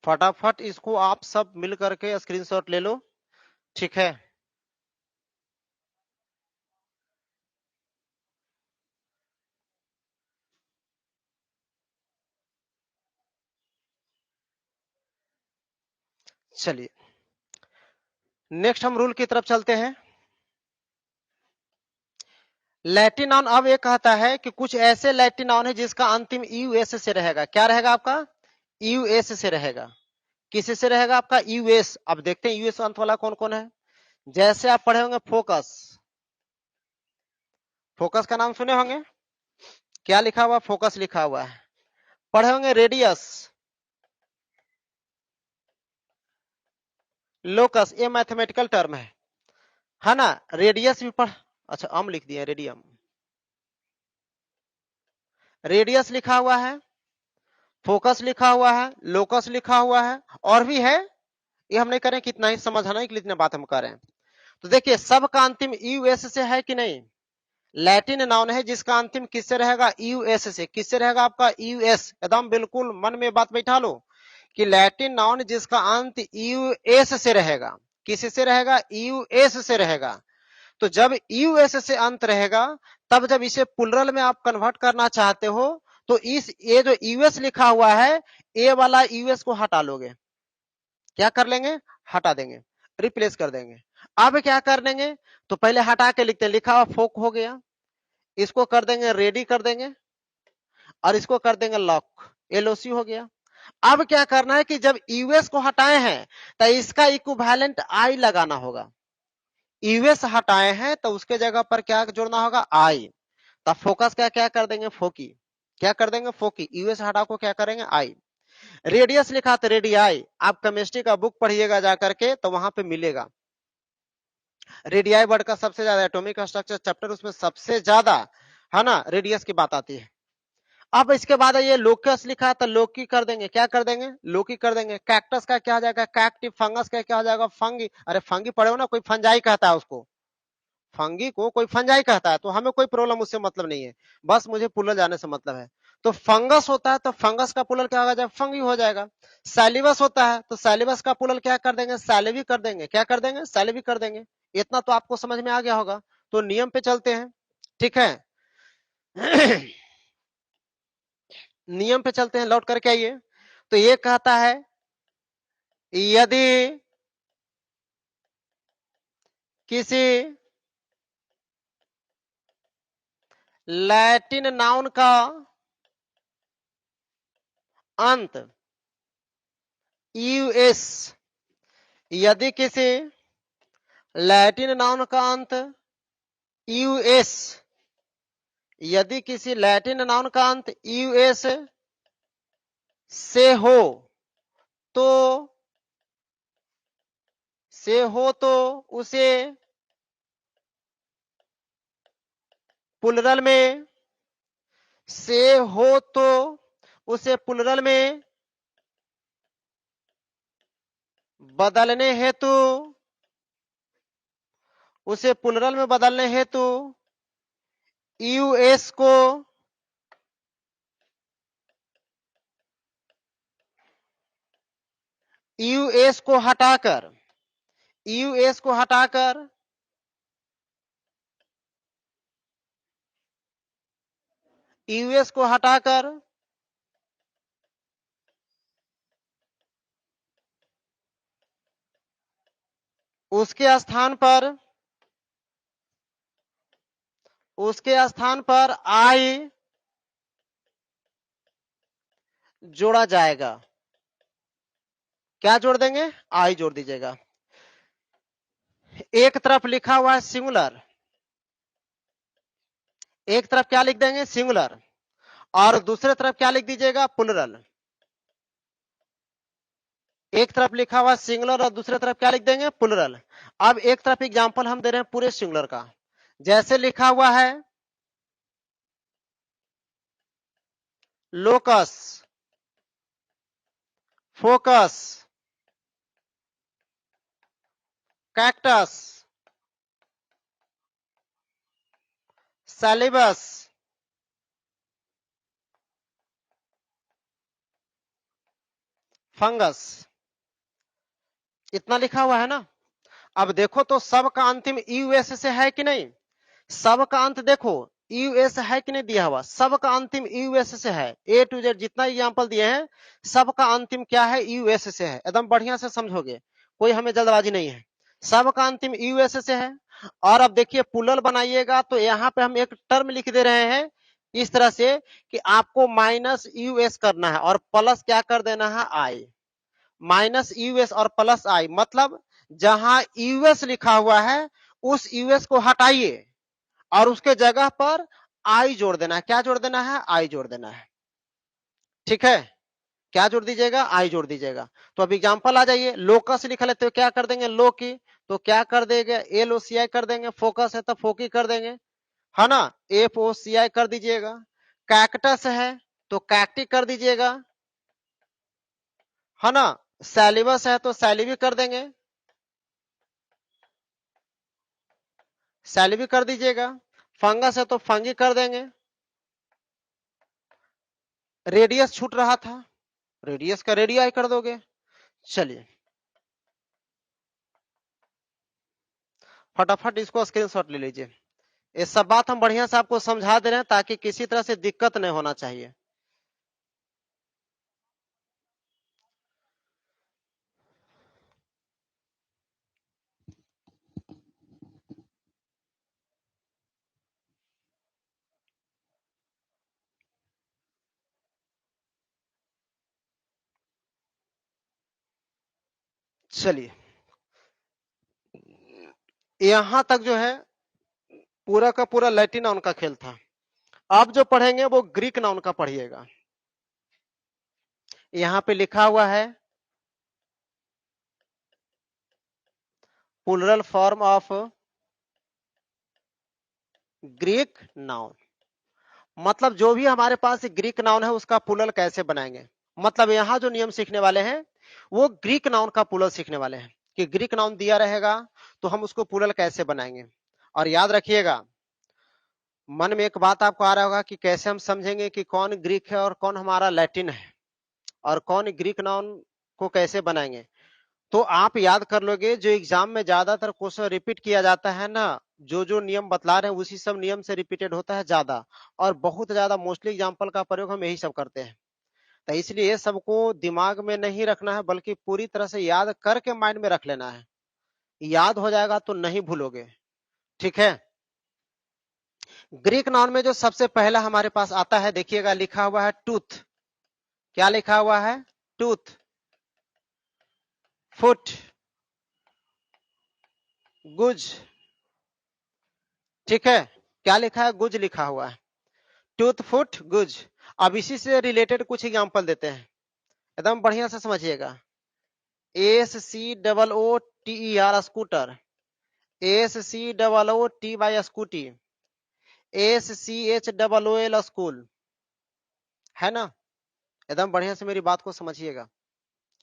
फटाफट इसको आप सब मिल करके स्क्रीनशॉट ले लो। ठीक है, चलिए नेक्स्ट हम रूल की तरफ चलते हैं। लैटिन नाउन अब ये कहता है कि कुछ ऐसे लैटिन नाउन है जिसका अंतिम यूएस से रहेगा। क्या रहेगा आपका, यूएस से रहेगा। किसी से रहेगा आपका, यूएस। अब देखते हैं यूएस अंत वाला कौन कौन है। जैसे आप पढ़े होंगे फोकस, फोकस का नाम सुने होंगे, क्या लिखा हुआ, फोकस लिखा हुआ है। पढ़े होंगे रेडियस, लोकस, ये मैथमेटिकल टर्म है ना। रेडियस भी पढ़, अच्छा अम लिख दिया, रेडियम, रेडियस लिखा हुआ है, फोकस लिखा हुआ है, लोकस लिखा हुआ है, और भी है, ये हम नहीं करें, कितना ही समझाना है, इतने बात हम कर रहे हैं। तो देखिए सबका अंतिम यूएस से है कि नहीं, लैटिन नाउन है जिसका अंतिम किससे रहेगा, यूएस से। किससे रहेगा आपका, यूएस। एकदम बिल्कुल मन में बात बैठा लो कि लैटिन नाउन जिसका अंत यूएस से रहेगा, किससे रहेगा, यूएस से रहेगा। तो जब यूएस से अंत रहेगा, तब जब इसे प्लुरल में आप कन्वर्ट करना चाहते हो, तो इस ये जो यूएस लिखा हुआ है, ए वाला यूएस को हटा लोगे। क्या कर लेंगे, हटा देंगे, रिप्लेस कर देंगे। अब क्या कर देंगे, तो पहले हटा के लिखते हैं, लिखा हुआ फोक हो गया, इसको कर देंगे रेडी कर देंगे, और इसको कर देंगे लॉक, एलओसी हो गया। अब क्या करना है कि जब यूएस को हटाए हैं तो इसका इक्विवेलेंट आई लगाना होगा। यूएस हटाए हैं तो उसके जगह पर क्या जोड़ना होगा, आई। तब फोकस का क्या कर देंगे, फोकी। क्या कर देंगे, फोकी। यूएस हटा को क्या करेंगे, आई। रेडियस लिखा तो रेडियाई। आप केमिस्ट्री का बुक पढ़िएगा जाकर के तो वहां पे मिलेगा, रेडियाई वर्ड का सबसे ज्यादा एटॉमिक स्ट्रक्चर चैप्टर, उसमें सबसे ज्यादा है ना रेडियस की बात आती है। अब इसके बाद ये लोकस लिखा है तो लोकी कर देंगे, क्या कर देंगे, लोकी कर देंगे। कैक्टस का क्या हो जाएगा, कैक्टिव। फंगस का क्या हो जाएगा, फंगी। अरे फंगी पढ़े हो ना, कोई फंजाई कहता है उसको, फंगी को कोई फंजाई कहता है, तो हमें कोई प्रॉब्लम उससे मतलब नहीं है, बस मुझे पुलर जाने से मतलब है। तो फंगस होता है तो फंगस का प्लूरल क्या हो जाएगा, फंगी हो जाएगा। सैलिवस होता है तो सैलिवस का प्लूरल क्या कर देंगे, सैलिवी कर देंगे। क्या कर देंगे, सैलिवी कर देंगे। इतना तो आपको समझ में आ गया होगा। तो नियम पे चलते हैं, ठीक है। नियम पे चलते हैं, लौट करके आइए। तो ये कहता है यदि किसी लैटिन नाउन का अंत यूएस, यदि किसी लैटिन नाउन का अंत यूएस, यदि किसी लैटिन नाउन का अंत यूएस से हो तो उसे प्लूरल में, से हो तो उसे प्लूरल में बदलने हेतु, उसे प्लूरल में बदलने हेतु यूएस को यूएस को हटाकर, यूएस को हटाकर यूएस को हटाकर उसके स्थान पर आई जोड़ा जाएगा। क्या जोड़ देंगे, आई जोड़ दीजिएगा। एक तरफ लिखा हुआ है सिंगुलर, एक तरफ क्या लिख देंगे, सिंगुलर, और दूसरे तरफ क्या लिख दीजिएगा, प्लूरल। एक तरफ लिखा हुआ सिंगुलर और दूसरे तरफ क्या लिख देंगे, प्लूरल। अब एक तरफ एग्जांपल हम दे रहे हैं पूरे सिंगुलर का, जैसे लिखा हुआ है लोकस, फोकस, कैक्टस, सैलिबस, फंगस। इतना लिखा हुआ है ना। अब देखो तो सब का अंतिम यूएस से है कि नहीं, सब का अंत देखो यूएस है कि नहीं दिया हुआ, सब का अंतिम यूएस से है। ए टू जेड जितना एग्जांपल दिए हैं सब का अंतिम क्या है, यूएस से है। एकदम बढ़िया से समझोगे, कोई हमें जल्दबाजी नहीं है। सब का अंतिम यूएस से है। और अब देखिए प्लूरल बनाइएगा तो यहाँ पे हम एक टर्म लिख दे रहे हैं इस तरह से कि आपको माइनस यूएस करना है और प्लस क्या कर देना है, आई। माइनस यूएस और प्लस आई, मतलब जहां यूएस लिखा हुआ है उस यूएस को हटाइए और उसके जगह पर आई जोड़ देना है। क्या जोड़ देना है, आई जोड़ देना है। ठीक है, क्या जोड़ दीजिएगा, आई जोड़ दीजिएगा। तो अब एग्जांपल आ जाइए, लोकस लिख लेते हो, क्या कर देंगे, लो की, तो क्या कर देंगे, एल ओ सी आई कर देंगे। फोकस है तो फोकी कर देंगे, है ना, एफ ओ सी आई कर दीजिएगा। कैक्टस है तो कैक्टी कर दीजिएगा, है ना। सैलिवस है तो सैलिवी कर देंगे, सैलिवी कर दीजिएगा। फंगस है तो फंगी कर देंगे। रेडियस छूट रहा था, रेडियस का रेडियाई कर दोगे। चलिए फटाफट इसको स्क्रीनशॉट ले लीजिए। ये सब बात हम बढ़िया से आपको समझा दे रहे हैं ताकि किसी तरह से दिक्कत नहीं होना चाहिए। चलिए यहां तक जो है पूरा का पूरा लैटिन नाउन का खेल था। अब जो पढ़ेंगे वो ग्रीक नाउन का पढ़िएगा। यहां पे लिखा हुआ है plural form of Greek noun, मतलब जो भी हमारे पास ग्रीक नाउन है उसका प्लूरल कैसे बनाएंगे। मतलब यहां जो नियम सीखने वाले हैं वो ग्रीक नाउन का प्लूरल सीखने वाले हैं कि ग्रीक नाउन दिया रहेगा तो हम उसको प्लूरल कैसे बनाएंगे। और याद रखिएगा मन में एक बात आपको आ रहा होगा कि कैसे हम समझेंगे कि कौन ग्रीक है और कौन हमारा लैटिन है, और कौन ग्रीक नाउन को कैसे बनाएंगे। तो आप याद कर लोगे, जो एग्जाम में ज्यादातर क्वेश्चन रिपीट किया जाता है ना, जो जो नियम बतला रहे हैं उसी सब नियम से रिपीटेड होता है ज्यादा, और बहुत ज्यादा मोस्टली एग्जाम्पल का प्रयोग हम यही सब करते हैं। तो इसलिए ये सबको दिमाग में नहीं रखना है, बल्कि पूरी तरह से याद करके माइंड में रख लेना है। याद हो जाएगा तो नहीं भूलोगे। ठीक है। ग्रीक नाउन में जो सबसे पहला हमारे पास आता है, देखिएगा लिखा हुआ है टूथ। क्या लिखा हुआ है? टूथ, फुट, गुज। ठीक है। क्या लिखा है? गुज लिखा हुआ है। टूथ, फुट, गुज। अब इसी से रिलेटेड कुछ एग्जांपल देते हैं, एकदम बढ़िया से समझिएगा। SCOOTER scooter, SCOOTY scooty, SCHOOL school, है ना। एकदम बढ़िया से मेरी बात को समझिएगा।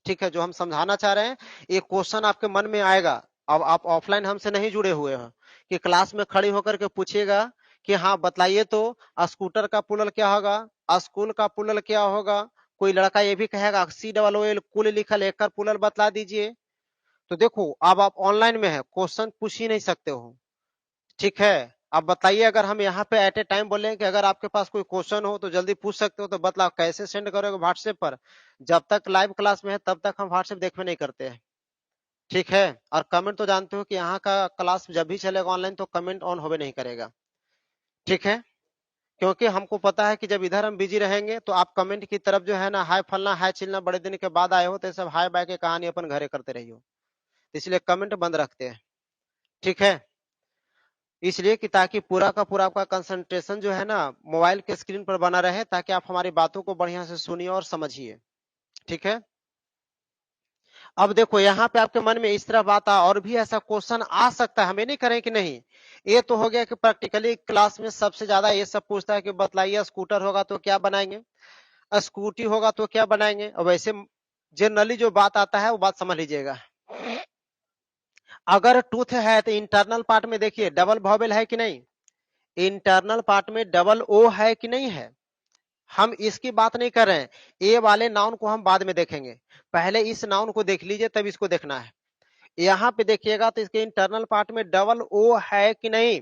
ठीक है। जो हम समझाना चाह रहे हैं, ये क्वेश्चन आपके मन में आएगा। अब आप ऑफलाइन हमसे नहीं जुड़े हुए हैं कि क्लास में खड़ी होकर के पूछिएगा कि हाँ बताइए तो स्कूटर का प्लूरल क्या होगा, स्कूल का प्लूरल क्या होगा। कोई लड़का ये भी कहेगा COOL कुल लिखल, एक प्लूरल बतला दीजिए। तो देखो, अब आप ऑनलाइन में है, क्वेश्चन पूछ ही नहीं सकते हो। ठीक है। अब बताइए, अगर हम यहाँ पे एट ए टाइम बोले कि अगर आपके पास कोई क्वेश्चन हो तो जल्दी पूछ सकते हो, तो बतलाओ कैसे सेंड करोगे? व्हाट्सएप पर। जब तक लाइव क्लास में है तब तक हम व्हाट्सएप देखने नहीं करते हैं। ठीक है। और कमेंट तो जानते हो कि यहाँ का क्लास जब भी चलेगा ऑनलाइन तो कमेंट ऑन होवे नहीं करेगा। ठीक है। क्योंकि हमको पता है कि जब इधर हम बिजी रहेंगे तो आप कमेंट की तरफ जो है ना, हाय फलना, हाय चिलना, बड़े दिन के बाद आए हो तो ये सब हाय बाय के कहानी अपन घरे करते रहियो, इसलिए कमेंट बंद रखते हैं। ठीक है। इसलिए कि ताकि पूरा का पूरा आपका कंसंट्रेशन जो है ना मोबाइल के स्क्रीन पर बना रहे, ताकि आप हमारी बातों को बढ़िया से सुनिए और समझिए। ठीक है। अब देखो, यहाँ पे आपके मन में इस तरह बात आ, और भी ऐसा क्वेश्चन आ सकता है, हमें नहीं करें कि नहीं। ये तो हो गया कि प्रैक्टिकली क्लास में सबसे ज्यादा ये सब पूछता है कि बतलाइए स्कूटर होगा तो क्या बनाएंगे, स्कूटी होगा तो क्या बनाएंगे। और वैसे जनरली जो बात आता है वो बात समझ लीजिएगा। अगर टूथ है तो इंटरनल पार्ट में देखिए डबल वॉवेल है कि नहीं, इंटरनल पार्ट में डबल ओ है कि नहीं है। हम इसकी बात नहीं कर रहे हैं, ए वाले नाउन को हम बाद में देखेंगे, पहले इस नाउन को देख लीजिए तब इसको देखना है। यहाँ पे देखिएगा तो इसके इंटरनल पार्ट में डबल ओ है कि नहीं।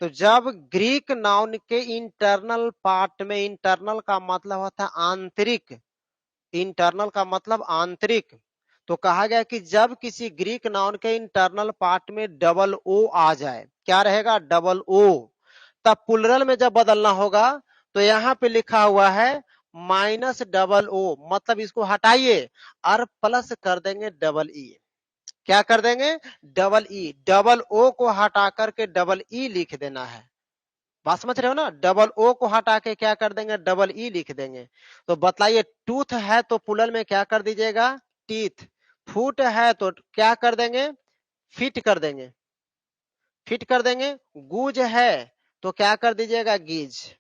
तो जब ग्रीक नाउन के इंटरनल पार्ट में, इंटरनल का मतलब होता है आंतरिक, इंटरनल का मतलब आंतरिक, तो कहा गया कि जब किसी ग्रीक नाउन के इंटरनल पार्ट में डबल ओ आ जाए, क्या रहेगा? Double O. तब प्लुरल में जब बदलना होगा तो यहाँ पे लिखा हुआ है माइनस डबल ओ, मतलब इसको हटाइए और प्लस कर देंगे डबल ई। क्या कर देंगे? Double E. डबल ओ को हटा करके डबल ई लिख देना है। बात समझ रहे हो ना? डबल ओ को हटा के क्या कर देंगे? डबल ई लिख देंगे। तो बतलाइए, टूथ है तो प्लुरल में क्या कर दीजिएगा? टीथ। फुट है तो क्या कर देंगे? फिट कर देंगे, फिट कर देंगे। गुज है तो क्या कर दीजिएगा? गीज।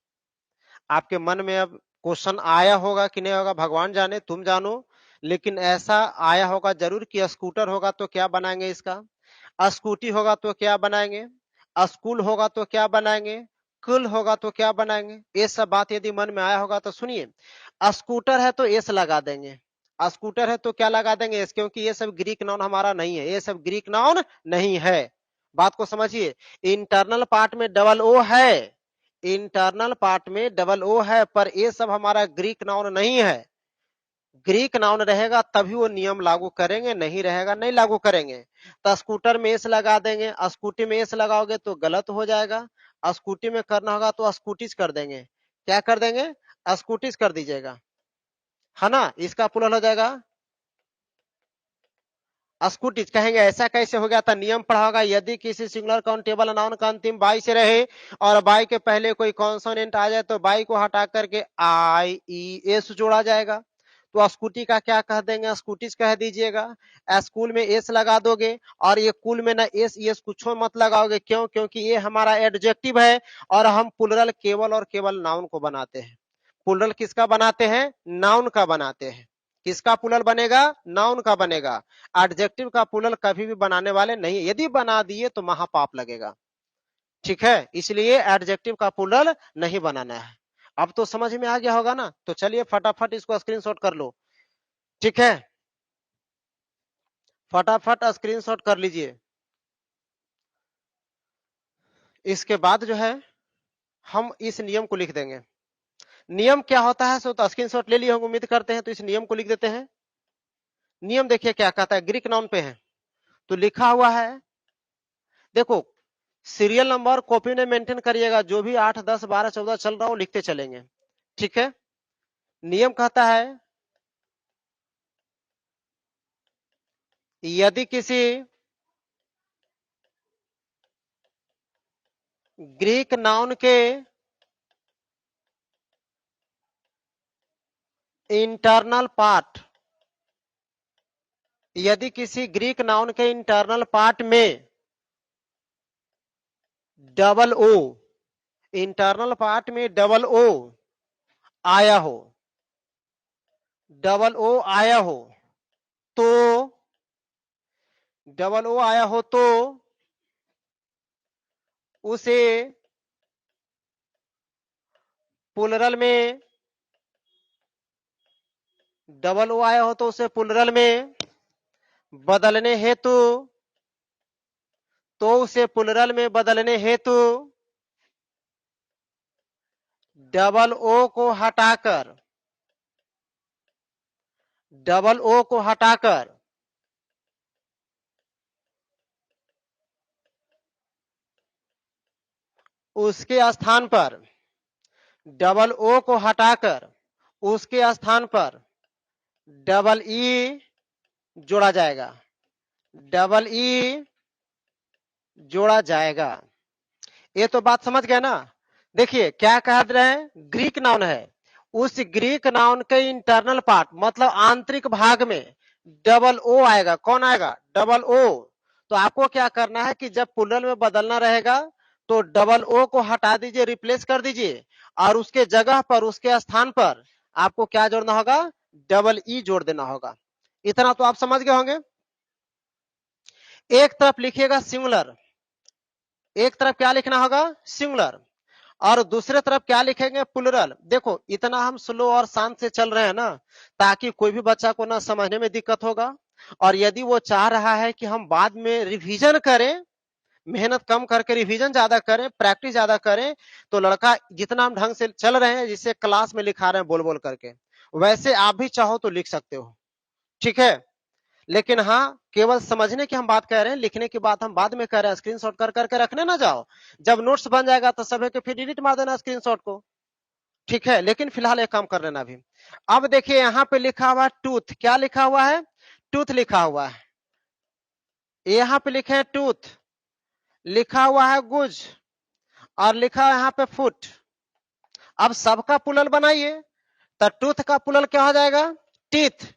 आपके मन में अब क्वेश्चन आया होगा कि नहीं होगा, भगवान जाने, तुम जानो, लेकिन ऐसा आया होगा जरूर कि स्कूटर होगा तो क्या बनाएंगे इसका, स्कूटी होगा तो क्या बनाएंगे, स्कूल होगा तो क्या बनाएंगे, कुल होगा तो क्या बनाएंगे। ये सब बात यदि मन में आया होगा तो सुनिए, स्कूटर है तो एस लगा देंगे, स्कूटर है तो क्या लगा देंगे? एस, क्योंकि ये सब ग्रीक नाउन हमारा नहीं है, ये सब ग्रीक नाउन नहीं है। बात को समझिए। इंटरनल पार्ट में डबल ओ है, इंटरनल पार्ट में डबल ओ है, पर ये सब हमारा ग्रीक नाउन नहीं है। ग्रीक नाउन रहेगा तभी वो नियम लागू करेंगे, नहीं रहेगा नहीं लागू करेंगे। तो स्कूटर में एस लगा देंगे, स्कूटी में एस लगाओगे तो गलत हो जाएगा। स्कूटी में करना होगा तो स्कूटीज कर देंगे। क्या कर देंगे? स्कूटीज कर दीजिएगा, है ना। इसका प्लुरल हो जाएगा स्कूटीज। कहेंगे ऐसा कैसे हो गया था? नियम पढ़ा होगा, यदि किसी सिंगुलर काउंटेबल नाउन का अंतिम बाई से रहे और बाई के पहले कोई कॉन्सोनेंट आ जाए तो बाई को हटा करके आई ई एस जोड़ा जाएगा। तो स्कूटी का क्या कह देंगे? स्कूटीज कह दीजिएगा। स्कूल में एस लगा दोगे, और ये कुल में ना एस एस कुछ मत लगाओगे। क्यों? क्योंकि ये हमारा एडजेक्टिव है और हम प्लुरल केवल और केवल नाउन को बनाते हैं। प्लुरल किसका बनाते हैं? नाउन का बनाते हैं। किसका प्लुरल बनेगा? नाउन का बनेगा। एडजेक्टिव का प्लुरल कभी भी बनाने वाले नहीं, यदि बना दिए तो महापाप लगेगा। ठीक है, इसलिए एडजेक्टिव का प्लूरल नहीं बनाना है। अब तो समझ में आ गया होगा ना, तो चलिए फटाफट इसको स्क्रीनशॉट कर लो। ठीक है, फटाफट स्क्रीनशॉट कर लीजिए। इसके बाद जो है हम इस नियम को लिख देंगे। नियम क्या होता है, सो तो स्क्रीनशॉट ले लिए होंगे उम्मीद करते हैं, तो इस नियम को लिख देते हैं। नियम देखिए क्या कहता है, ग्रीक नाउन पे है तो लिखा हुआ है, देखो सीरियल नंबर कॉपी में मेंटेन करिएगा, जो भी 8, 10, 12, 14 चल रहा हो लिखते चलेंगे। ठीक है, नियम कहता है यदि किसी ग्रीक नाउन के इंटरनल पार्ट, यदि किसी ग्रीक नाउन के इंटरनल पार्ट में डबल ओ, इंटरनल पार्ट में डबल ओ आया हो, डबल ओ आया हो, तो डबल ओ आया हो तो उसे प्लूरल में, डबल ओ आया हो तो उसे प्लूरल में बदलने हेतु, तो उसे प्लूरल में बदलने हेतु डबल ओ को हटाकर, डबल ओ को हटाकर उसके स्थान पर, डबल ओ को हटाकर उसके स्थान पर डबल ई जोड़ा जाएगा, डबल ई जोड़ा जाएगा। ये तो बात समझ गए ना। देखिए क्या कह रहे हैं, ग्रीक नाउन है, उस ग्रीक नाउन के इंटरनल पार्ट मतलब आंतरिक भाग में डबल ओ आएगा। कौन आएगा, डबल ओ। तो आपको क्या करना है कि जब प्लूरल में बदलना रहेगा तो डबल ओ को हटा दीजिए, रिप्लेस कर दीजिए, और उसके जगह पर, उसके स्थान पर आपको क्या जोड़ना होगा, डबल ई जोड़ देना होगा। इतना तो आप समझ गए होंगे। एक तरफ लिखिएगा सिंगुलर, एक तरफ क्या लिखना होगा, सिंगुलर, और दूसरे तरफ क्या लिखेंगे, प्लूरल। देखो इतना हम स्लो और शांत से चल रहे हैं ना, ताकि कोई भी बच्चा को ना समझने में दिक्कत होगा, और यदि वो चाह रहा है कि हम बाद में रिवीजन करें, मेहनत कम करके रिवीजन ज्यादा करें, प्रैक्टिस ज्यादा करें, तो लड़का जितना हम ढंग से चल रहे हैं, जिससे क्लास में लिखा रहे हैं बोल बोल करके, वैसे आप भी चाहो तो लिख सकते हो। ठीक है, लेकिन हाँ केवल समझने की हम बात कह रहे हैं, लिखने की बात हम बाद में कह रहे हैं। स्क्रीनशॉट कर करके रखने ना जाओ, जब नोट्स बन जाएगा तो सभी के फिर डिलीट मार देना स्क्रीनशॉट को। ठीक है, लेकिन फिलहाल एक काम कर लेना अभी। अब देखिए यहाँ पे लिखा हुआ है टूथ, क्या लिखा हुआ है, टूथ लिखा हुआ है, यहाँ पे लिखे है टूथ, लिखा हुआ है गुज, और लिखा है यहाँ पे फुट। अब सबका पुलल बनाइए, तो टूथ का पुलल क्या हो जाएगा, टीथ।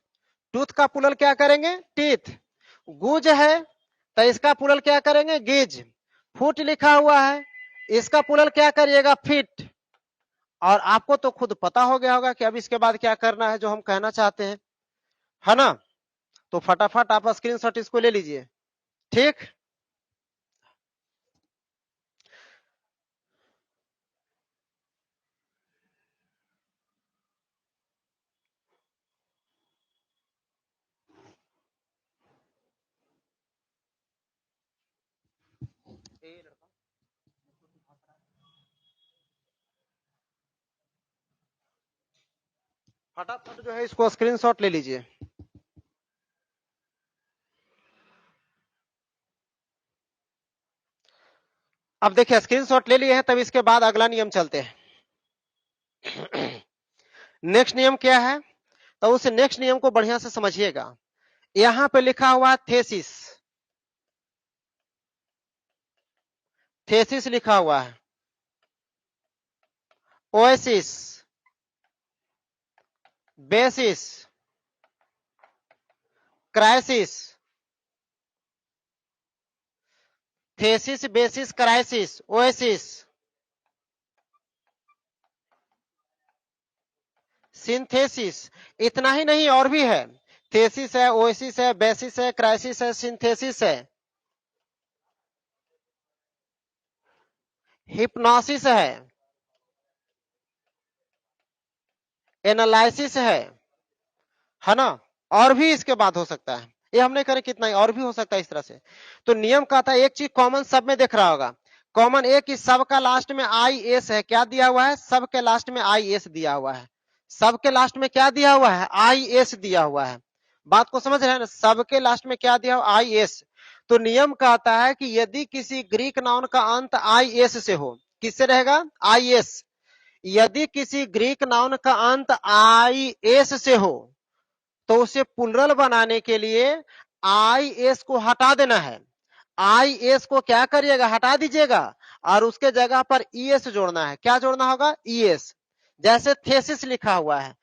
टूथ का पुलल क्या करेंगे, टीथ। गुज है तो इसका पुलल क्या करेंगे, गिज। फुट लिखा हुआ है, इसका पुलल क्या करिएगा, फिट। और आपको तो खुद पता हो गया होगा कि अब इसके बाद क्या करना है जो हम कहना चाहते हैं, है ना। तो फटाफट आप स्क्रीनशॉट इसको ले लीजिए। ठीक, फटाफट जो है इसको स्क्रीनशॉट ले लीजिए। अब देखिए स्क्रीनशॉट ले लिए हैं, तब इसके बाद अगला नियम चलते हैं। नेक्स्ट नियम क्या है, तो उस नेक्स्ट नियम को बढ़िया से समझिएगा। यहां पे लिखा हुआ थेसिस, थेसिस लिखा हुआ है, oasis, basis, crisis, thesis, basis, crisis, oasis, synthesis. इतना ही नहीं और भी है, थेसिस है, ओएसिस है, बेसिस है, क्राइसिस है, सिंथेसिस है। हिप्नोसिस है, एनालिसिस है ना, और भी इसके बाद हो सकता है, ये हम नहीं करें कितना ही, और भी हो सकता है इस तरह से। तो नियम का था एक चीज कॉमन सब में देख रहा होगा, कॉमन एक कि सबका लास्ट में आई एस है, क्या दिया हुआ है, सबके लास्ट में आई एस दिया हुआ है, सबके लास्ट में क्या दिया हुआ है, आई एस दिया हुआ है, बात को समझ रहे हैं ना, सबके लास्ट में क्या दिया हुआ, आई एस। तो नियम कहता है कि यदि किसी ग्रीक नाउन का अंत आई एस से हो, किससे रहेगा, आई एस, यदि किसी ग्रीक नाउन का अंत आई एस से हो तो उसे प्लुरल बनाने के लिए आई एस को हटा देना है, आई एस को क्या करिएगा, हटा दीजिएगा, और उसके जगह पर ई एस जोड़ना है, क्या जोड़ना होगा, ई एस। जैसे थेसिस लिखा हुआ है,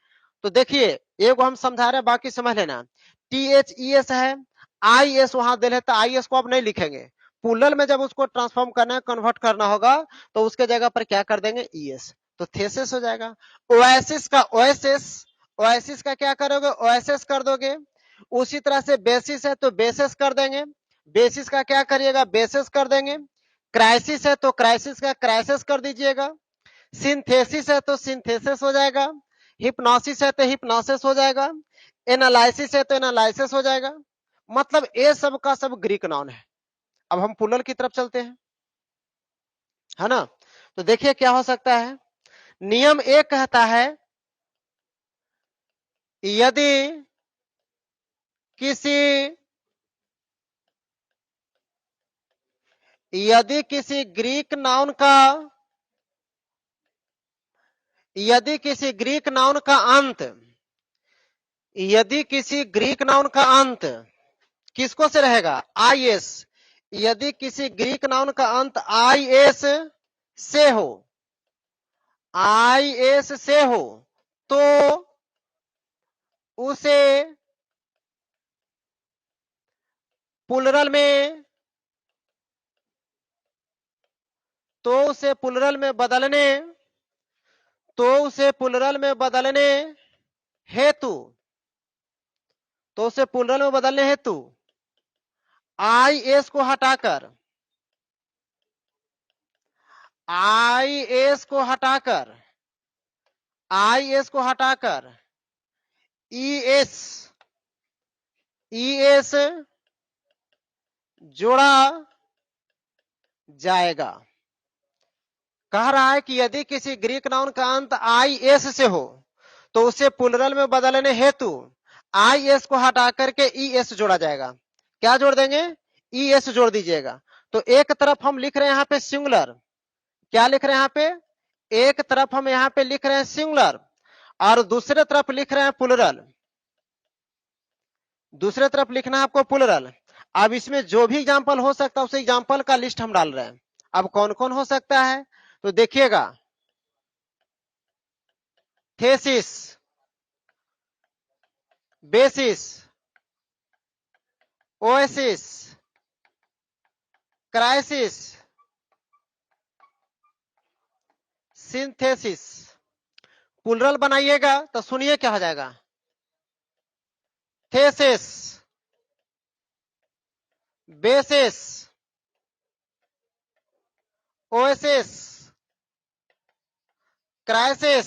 तो देखिए एक हम समझा रहे हैं, बाकी समझ लेना, टी एच ई एस है, आई एस वहां दे लेता, आई एस को अब नहीं लिखेंगे, प्लुरल में जब उसको ट्रांसफॉर्म करना है, कन्वर्ट करना होगा, तो उसके जगह पर क्या कर देंगे, ई एस, तो थेसिस हो जाएगा। ओएसिस का ओएसएस, ओएसिस का क्या करोगे, ओएसएस कर दोगे। उसी तरह से बेसिस है तो बेसिस कर देंगे, बेसिस का क्या करिएगा, बेसिस कर देंगे। क्राइसिस है तो क्राइसिस का क्राइसिस कर दीजिएगा। सिंथेसिस है तो सिंथेसिस हो जाएगा। हिप्नोसिस है तो हिप्नोसिस हो जाएगा। एनालिसिस है तो एनालिसिस हो जाएगा। मतलब ये सब का सब ग्रीक नाउन है। अब हम प्लुरल की तरफ चलते हैं, है ना। तो देखिए क्या हो सकता है, नियम एक कहता है यदि किसी यदि किसी ग्रीक नाउन का यदि किसी ग्रीक नाउन का अंत यदि किसी ग्रीक नाउन का अंत किसको से रहेगा, आई एस, यदि किसी ग्रीक नाउन का अंत आई एस से हो, आई एस से हो, तो उसे प्लुरल में तो उसे प्लुरल में बदलने तो उसे प्लुरल में बदलने हेतु तो उसे प्लुरल में बदलने हेतु आई एस को हटाकर आई एस को हटाकर आई एस को हटाकर ई एस जोड़ा जाएगा। कह रहा है कि यदि किसी ग्रीक नाउन का अंत आई एस से हो तो उसे प्लुरल में बदलने हेतु आई एस को हटा करके ई एस जोड़ा जाएगा। क्या जोड़ देंगे, ई एस जोड़ दीजिएगा। तो एक तरफ हम लिख रहे हैं यहाँ पे सिंगुलर, क्या लिख रहे हैं यहाँ पे, एक तरफ हम यहाँ पे लिख रहे हैं सिंगुलर और दूसरे तरफ लिख रहे हैं प्लुरल, दूसरे तरफ लिखना है आपको प्लुरल। अब इसमें जो भी एग्जाम्पल हो सकता है उस एग्जाम्पल का लिस्ट हम डाल रहे हैं। अब कौन कौन हो सकता है, तो देखिएगा, thesis, basis, oasis, crisis, synthesis. Plural बनाइएगा तो सुनिए क्या हो जाएगा, thesis, basis, oasis, crisis,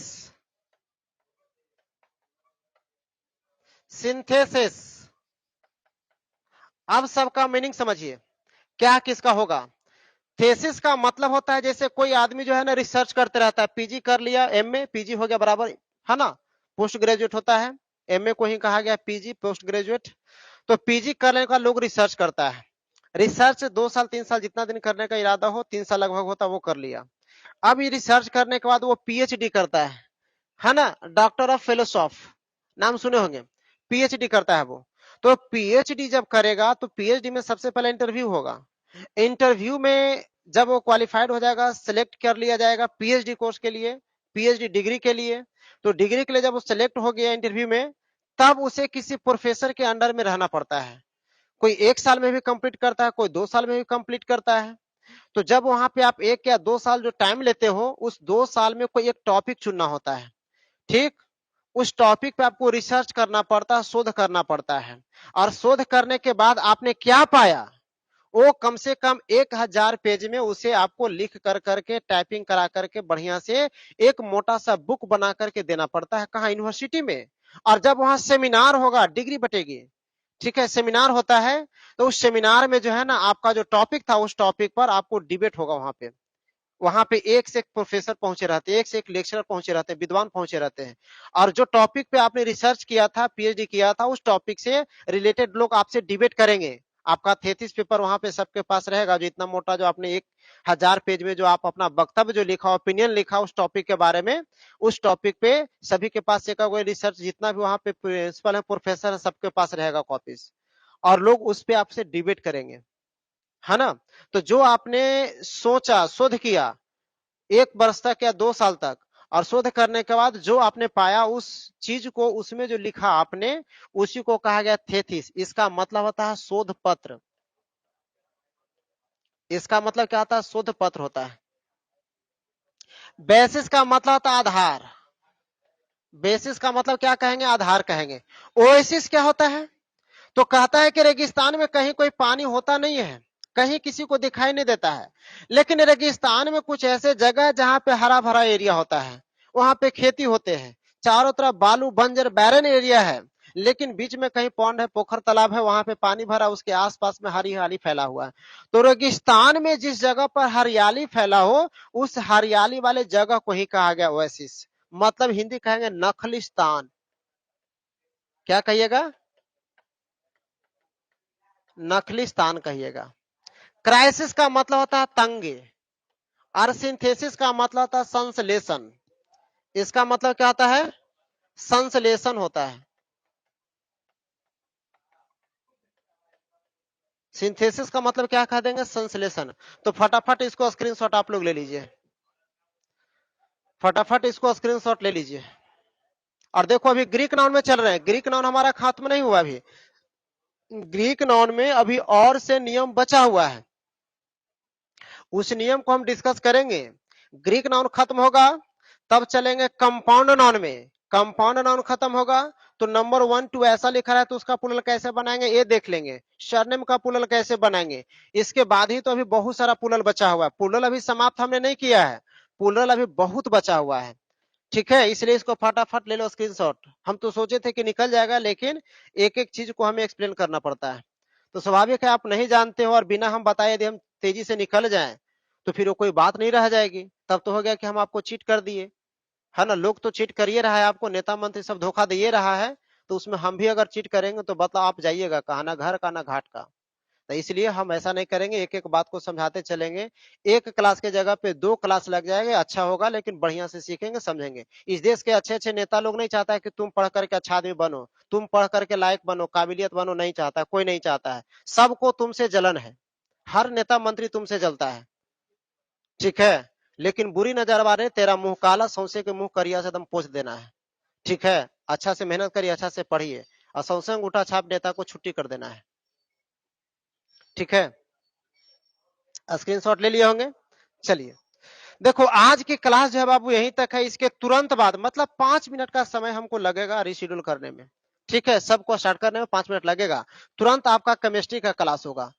synthesis. अब सबका मीनिंग समझिए क्या किसका होगा। थेसिस का मतलब होता है जैसे कोई आदमी जो है ना रिसर्च करते रहता है, पीजी कर लिया, एमए, पीजी हो गया बराबर, है ना, पोस्ट ग्रेजुएट होता है, एमए को ही कहा गया पीजी, पोस्ट ग्रेजुएट। तो पीजी करने का लोग रिसर्च करता है, रिसर्च 2 साल 3 साल जितना दिन करने का इरादा हो, 3 साल लगभग होता है, वो कर लिया। अब ये रिसर्च करने के बाद वो पीएचडी करता है ना, डॉक्टर ऑफ फिलोसॉफ, नाम सुने होंगे, पीएचडी करता है वो। तो पीएचडी जब करेगा तो पीएचडी में सबसे पहले इंटरव्यू होगा, इंटरव्यू में जब वो क्वालिफाइड हो जाएगा, सिलेक्ट कर लिया जाएगा पीएचडी कोर्स के लिए, पीएचडी डिग्री के लिए। तो डिग्री के लिए जब वो सिलेक्ट हो गया इंटरव्यू में, तब उसे किसी प्रोफेसर के अंडर में रहना पड़ता है। कोई 1 साल में भी कंप्लीट करता है, कोई 2 साल में भी कंप्लीट करता है। तो जब वहां पे आप 1 या 2 साल जो टाइम लेते हो, उस 2 साल में कोई एक टॉपिक चुनना होता है, ठीक, उस टॉपिक पे आपको रिसर्च करना पड़ता है, शोध करना पड़ता है, और शोध करने के बाद आपने क्या पाया वो कम से कम 1000 पेज में उसे आपको लिख कर करके टाइपिंग करा करके बढ़िया से एक मोटा सा बुक बना करके देना पड़ता है। कहाँ? यूनिवर्सिटी में। और जब वहां सेमिनार होगा, डिग्री बटेगी, ठीक है, सेमिनार होता है, तो उस सेमिनार में जो है ना, आपका जो टॉपिक था उस टॉपिक पर आपको डिबेट होगा वहां पे एक से एक प्रोफेसर पहुंचे रहते हैं, एक से एक लेक्चरर पहुंचे रहते हैं, विद्वान पहुंचे रहते हैं। और जो टॉपिक पे आपने रिसर्च किया था, पीएचडी किया था, उस टॉपिक से रिलेटेड लोग आपसे डिबेट करेंगे। आपका थेसिस पेपर वहां पे सबके पास रहेगा, जो इतना मोटा, जो आपने 1000 पेज में जो आप अपना वक्तव्य जो लिखा, ओपिनियन लिखा उस टॉपिक के बारे में, उस टॉपिक पे सभी के पास एक रिसर्च, जितना भी वहां पे प्रिंसिपल है, प्रोफेसर है, सबके पास रहेगा कॉपीज। और लोग उस पे आपसे डिबेट करेंगे, है ना। तो जो आपने सोचा, शोध किया 1 वर्ष तक या 2 साल तक, और शोध करने के बाद जो आपने पाया उस चीज को, उसमें जो लिखा आपने, उसी को कहा गया थेसिस। इसका मतलब होता है शोध पत्र। इसका मतलब क्या होता है? शोध पत्र होता है। बेसिस का मतलब होता है आधार। बेसिस का मतलब क्या कहेंगे? आधार कहेंगे। ओएसिस क्या होता है? तो कहता है कि रेगिस्तान में कहीं कोई पानी होता नहीं है, कहीं किसी को दिखाई नहीं देता है, लेकिन रेगिस्तान में कुछ ऐसे जगह है जहां पे हरा भरा एरिया होता है, वहां पे खेती होते हैं, चारों तरफ बालू, बंजर, बैरन एरिया है, लेकिन बीच में कहीं पौंड है, पोखर, तालाब है, वहां पे पानी भरा, उसके आसपास में हरियाली फैला हुआ है। तो रेगिस्तान में जिस जगह पर हरियाली फैला हो, उस हरियाली वाले जगह को ही कहा गया ओएसिस। मतलब हिंदी कहेंगे नखलिस्तान। क्या कहिएगा? नखलिस्तान कहिएगा। क्राइसिस का मतलब होता है तंगे, और सिंथेसिस का मतलब होता है संश्लेषण। इसका मतलब क्या होता है? संश्लेषण होता है। सिंथेसिस का मतलब क्या कह देंगे? संश्लेषण। तो फटाफट इसको स्क्रीनशॉट आप लोग ले लीजिए, फटाफट इसको स्क्रीनशॉट ले लीजिए। और देखो अभी ग्रीक नाउन में चल रहे हैं, ग्रीक नाउन हमारा खत्म नहीं हुआ अभी। ग्रीक नाउन में अभी और से नियम बचा हुआ है, उस नियम को हम डिस्कस करेंगे। ग्रीक नाउन खत्म होगा तब चलेंगे कंपाउंड नाउन में। कंपाउंड नाउन खत्म होगा तो नंबर 1 2 ऐसा लिखा है, तो उसका पुलल कैसे बनाएंगे ये देख लेंगे। सरनेम का पुलल कैसे बनाएंगे, इसके बाद ही तो अभी बहुत सारा पुलल बचा हुआ है। पुलल अभी समाप्त हमने नहीं किया है, पुलल अभी बहुत बचा हुआ है, ठीक है। इसलिए इसको फटाफट ले लो स्क्रीनशॉट। हम तो सोचे थे कि निकल जाएगा, लेकिन एक एक चीज को हमें एक्सप्लेन करना पड़ता है। तो स्वाभाविक है आप नहीं जानते हो और बिना हम बताए यदि हम तेजी से निकल जाएं तो फिर वो कोई बात नहीं रह जाएगी। तब तो हो गया कि हम आपको चीट कर दिए, है ना। लोग तो चीट कर ही रहा है आपको, नेता मंत्री सब धोखा दे रहा है, तो उसमें हम भी अगर चीट करेंगे तो बताओ आप जाइएगा कहाँ? ना घर का ना घाट का। तो इसलिए हम ऐसा नहीं करेंगे, एक एक बात को समझाते चलेंगे। एक क्लास के जगह पे 2 क्लास लग जाएंगे, अच्छा होगा, लेकिन बढ़िया से सीखेंगे, समझेंगे। इस देश के अच्छे अच्छे नेता लोग नहीं चाहता है कि तुम पढ़ करके अच्छा आदमी बनो, तुम पढ़ करके लायक बनो, काबिलियत बनो, नहीं चाहता, कोई नहीं चाहता है। सबको तुमसे जलन है, हर नेता मंत्री तुमसे जलता है, ठीक है। लेकिन बुरी नजर वाले, तेरा मुंह काला, सौंसे के मुंह करिया से एकदम पोछ देना है, ठीक है। अच्छा से मेहनत करिए, अच्छा से पढ़िए, और सौंसे अंगूठा छाप नेता को छुट्टी कर देना है, ठीक है। स्क्रीनशॉट ले लिए होंगे। चलिए देखो आज की क्लास जो है बाबू यहीं तक है। इसके तुरंत बाद मतलब 5 मिनट का समय हमको लगेगा रिशेड्यूल करने में, ठीक है। सबको स्टार्ट करने में 5 मिनट लगेगा। तुरंत आपका केमिस्ट्री का क्लास होगा,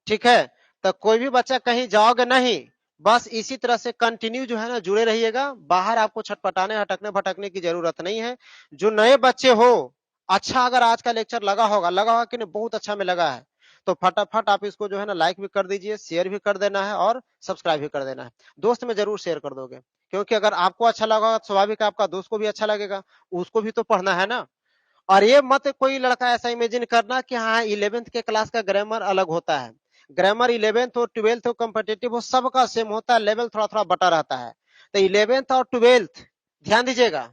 ठीक है। तो कोई भी बच्चा कहीं जाओगे नहीं, बस इसी तरह से कंटिन्यू जो है ना जुड़े रहिएगा। बाहर आपको छटपटाने हटकने भटकने की जरूरत नहीं है। जो नए बच्चे हो, अच्छा अगर आज का लेक्चर लगा होगा कि नहीं, बहुत अच्छा में लगा है, तो फटाफट आप इसको जो है ना लाइक भी कर दीजिए, शेयर भी कर देना है, और सब्सक्राइब भी कर देना है। दोस्त में जरूर शेयर कर दोगे, क्योंकि अगर आपको अच्छा लगा होगा तो स्वाभाविक है आपका दोस्त को भी अच्छा लगेगा, उसको भी तो पढ़ना है ना। और ये मत कोई लड़का ऐसा इमेजिन करना कि हाँ 11th के क्लास का ग्रामर अलग होता है। ग्रामर 11th हो, 12th हो, कम्पिटेटिव हो, सबका सेम होता है, लेवल थोड़ा थोड़ा बटा रहता है। तो 11th और 12th ध्यान दीजिएगा,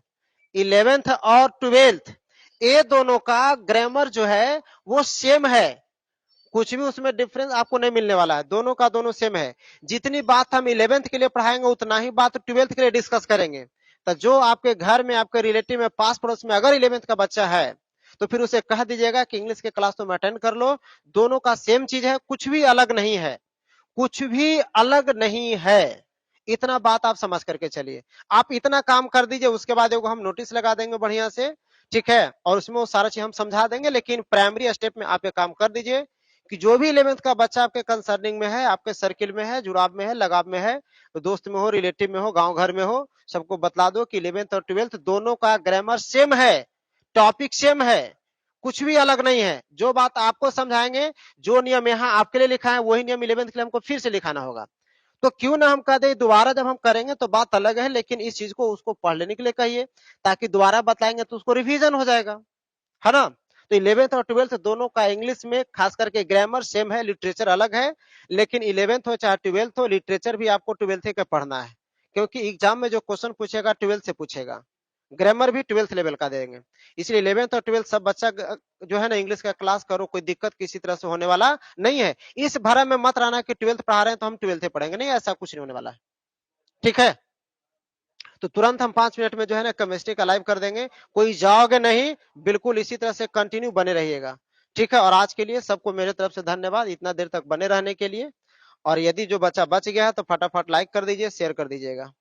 11th और 12th ये दोनों का ग्रामर जो है वो सेम है, कुछ भी उसमें डिफरेंस आपको नहीं मिलने वाला है, दोनों का दोनों सेम है। जितनी बात हम 11th के लिए पढ़ाएंगे उतना ही बात 12th के लिए डिस्कस करेंगे। तो जो आपके घर में, आपके रिलेटिव में, पास पड़ोस में अगर 11th का बच्चा है, तो फिर उसे कह दीजिएगा कि इंग्लिश के क्लास तुम अटेंड कर लो, दोनों का सेम चीज है, कुछ भी अलग नहीं है, कुछ भी अलग नहीं है। इतना बात आप समझ करके चलिए। आप इतना काम कर दीजिए, उसके बाद एगो हम नोटिस लगा देंगे बढ़िया से, ठीक है। और उसमें वो सारा चीज हम समझा देंगे, लेकिन प्राइमरी स्टेप में आप ये काम कर दीजिए कि जो भी 11th का बच्चा आपके कंसर्निंग में है, आपके सर्किल में है, जुड़ाव में है, लगाव में है, तो दोस्त में हो, रिलेटिव में हो, गांव घर में हो, सबको बतला दो कि 11th और 12th दोनों का ग्रामर सेम है, टॉपिक सेम है, कुछ भी अलग नहीं है। जो बात आपको समझाएंगे, जो नियम यहाँ आपके लिए लिखा है, वही नियम 11th के लिए हमको फिर से लिखाना होगा। तो क्यों ना हम कह दें दोबारा जब हम करेंगे तो बात अलग है, लेकिन इस चीज को उसको पढ़ लेने के लिए कहिए, ताकि दोबारा बताएंगे तो उसको रिवीजन हो जाएगा, है ना। तो 11th और 12th दोनों का इंग्लिश में खास करके ग्रामर सेम है, लिटरेचर अलग है, लेकिन 11th हो चाहे 12th हो, लिटरेचर भी आपको 12th का पढ़ना है, क्योंकि एग्जाम में जो क्वेश्चन पूछेगा 12th से पूछेगा, ग्रामर भी 12th लेवल का देंगे। इसलिए 11th और 12th सब बच्चा जो है ना इंग्लिश का क्लास करो, कोई दिक्कत किसी तरह से होने वाला नहीं है। इस भरम में मत रहना कि 12th पढ़ा रहे हैं तो हम 12th पढ़ेंगे, नहीं, ऐसा कुछ नहीं होने वाला है। ठीक है, तो तुरंत हम 5 मिनट में जो है ना केमिस्ट्री का लाइव कर देंगे, कोई जाओगे नहीं, बिल्कुल इसी तरह से कंटिन्यू बने रहिएगा। ठीक है, और आज के लिए सबको मेरे तरफ से धन्यवाद इतना देर तक बने रहने के लिए। और यदि जो बच्चा बच गया है तो फटाफट लाइक कर दीजिए, शेयर कर दीजिएगा।